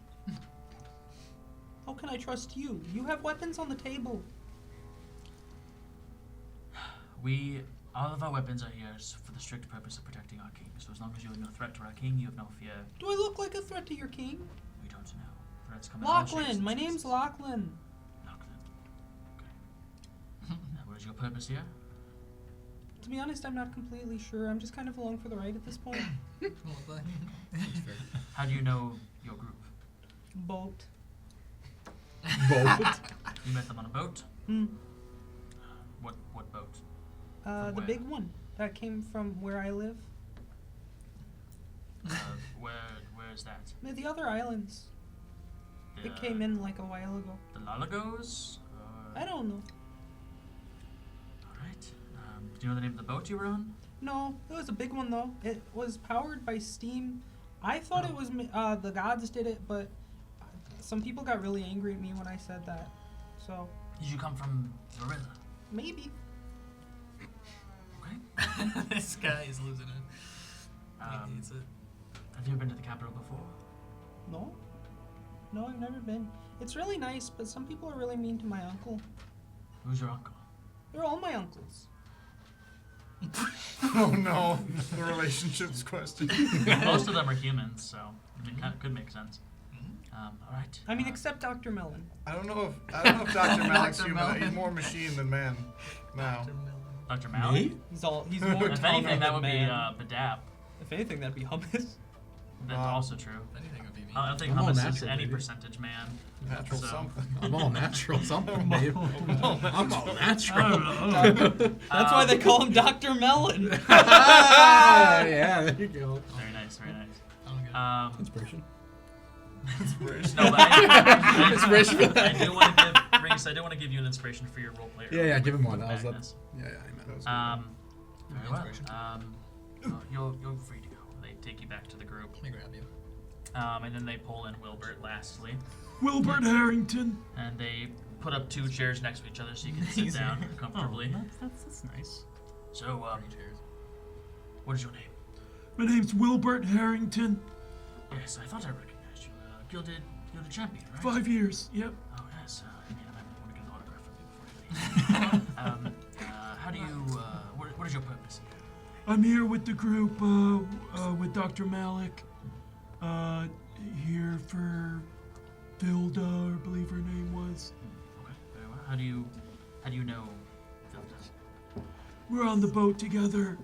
How can I trust you? You have weapons on the table. All of our weapons are here for the strict purpose of protecting our king. So as long as you are no threat to our king, you have no fear. Do I look like a threat to your king? We don't know. Threats come in all shapes Lochlann. and My sizes. name's Lochlann. Lochlann. Okay. And what is your purpose here? To be honest, I'm not completely sure. I'm just kind of along for the ride at this point. How do you know your group? Boat. Both. You met them on a boat? Hmm. What boat? The where? big one that came from where I live. Where is that? The other islands. It came in like a while ago. The Lalagos? I don't know. Alright. Do you know the name of the boat you were on? No, it was a big one though. It was powered by steam. I thought it was the gods did it, but some people got really angry at me when I said that. So Did you come from Verilla? maybe. Okay. This guy is losing it. He hates it. Have you ever been to the capital before? No, I've never been. It's really nice, but some people are really mean to my uncle. Who's your uncle? They're all my uncles. Oh no, the relationships question. Most of them are humans, so it could make sense. Alright. I mean, except Dr. Mellon. I don't know if Dr. Malik's Dr. human. He's Melvin. more machine than man now. Dr. Malik? He's more If taller anything, that than would man. be Badab. If anything, that'd be hummus. That's Wow. also true. If anything, it would be me. I don't think I'm all hummus is natural, any baby. percentage man. Natural So- something. I'm all natural something, babe. I'm all I natural. don't know. That's why they call him Dr. Melon. Yeah, there you go. Very nice, very nice. I don't get it. Inspiration. No, but I Inspiration for that. do want to give Reese, I do want to give you an inspiration for your role player. Yeah, give him one. with I was up. Magnus. Yeah, I meant. Very well. Inspiration. You're free to go. They take you back to the group. Let me grab you. And then they pull in Wilbert lastly. Wilbert Harrington. And they put up 2 chairs next to each other so you can sit Easy. down comfortably. That's nice. So, 3 chairs. what is your name? My name's Wilbert Harrington. Yes, I thought I recognized you. Gilded champion, right? 5 years. Yep. Oh, yes. I want to get an autograph from you before you leave. How do you, what is your purpose here? I'm here with the group, with Dr. Malik. Here for Filda, I believe her name was. Okay, very well. How do you know Filda? We're on the boat together.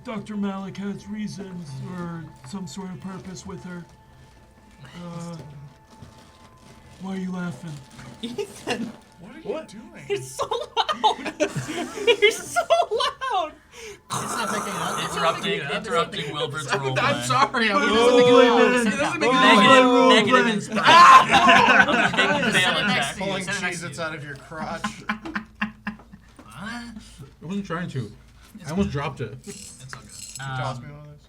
Dr. Malik has reasons or some sort of purpose with her. Why are you laughing? Ethan, What are you doing? you're so loud. You're so loud. It's not picking up. Interrupting Wilbert's role. I'm sorry. I'm Oh, man. Negative inspiration. Make a fail attack. Pulling Sit next to Cheez-Its you. out of your crotch. I wasn't trying to. I almost dropped it. It's all good. Toss me one of those.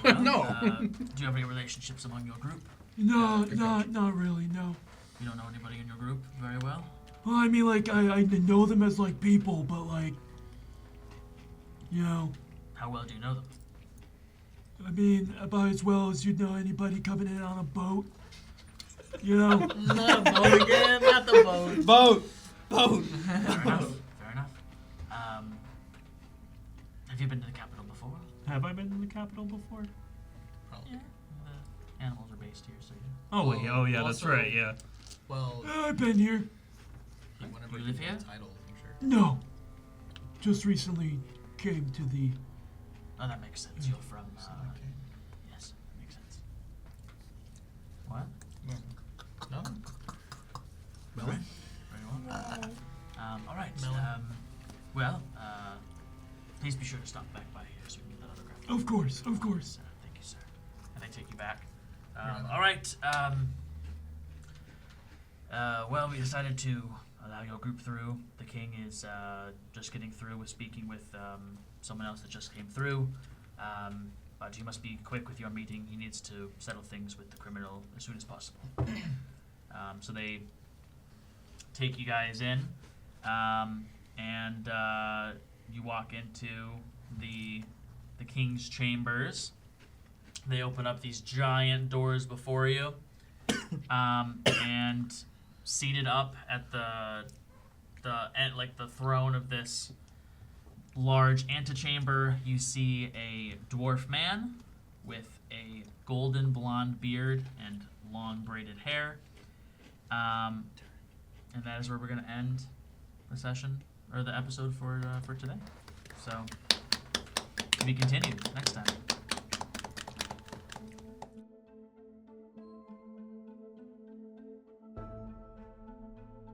Very well. No. Do you have any relationships among your group? No, not really, no. You don't know anybody in your group very well? Well, I mean, like, I know them as, like, people, but, like, you know, How well do you know them? I mean, about as well as you'd know anybody coming in on a boat. You know? Not a boat again. Not the boat. Boat. Fair enough. Fair enough. Have you been to the capital before? Have I been in the capital before? Probably. animals are based here, so Oh wait, Well, oh yeah, that's also- right, yeah. Well, I've been here. whenever You live get here? a title, I'm sure. No. Just recently came to the. Oh, that makes sense. You're from. Yes, that makes sense. What? No. Very well. All right. Melon. Please be sure to stop back by here so we can get that autograph. Of course, of course. Thank you, sir. And they take you back. Right. All right. Well, we decided to allow your group through. The king is just getting through with speaking with someone else that just came through. But you must be quick with your meeting. He needs to settle things with the criminal as soon as possible. So they take you guys in, and you walk into the king's chambers. They open up these giant doors before you, and seated up at the throne of this large antechamber, you see a dwarf man with a golden blonde beard and long braided hair. And that is where we're going to end the session, or the episode for today. So, to be continued next time.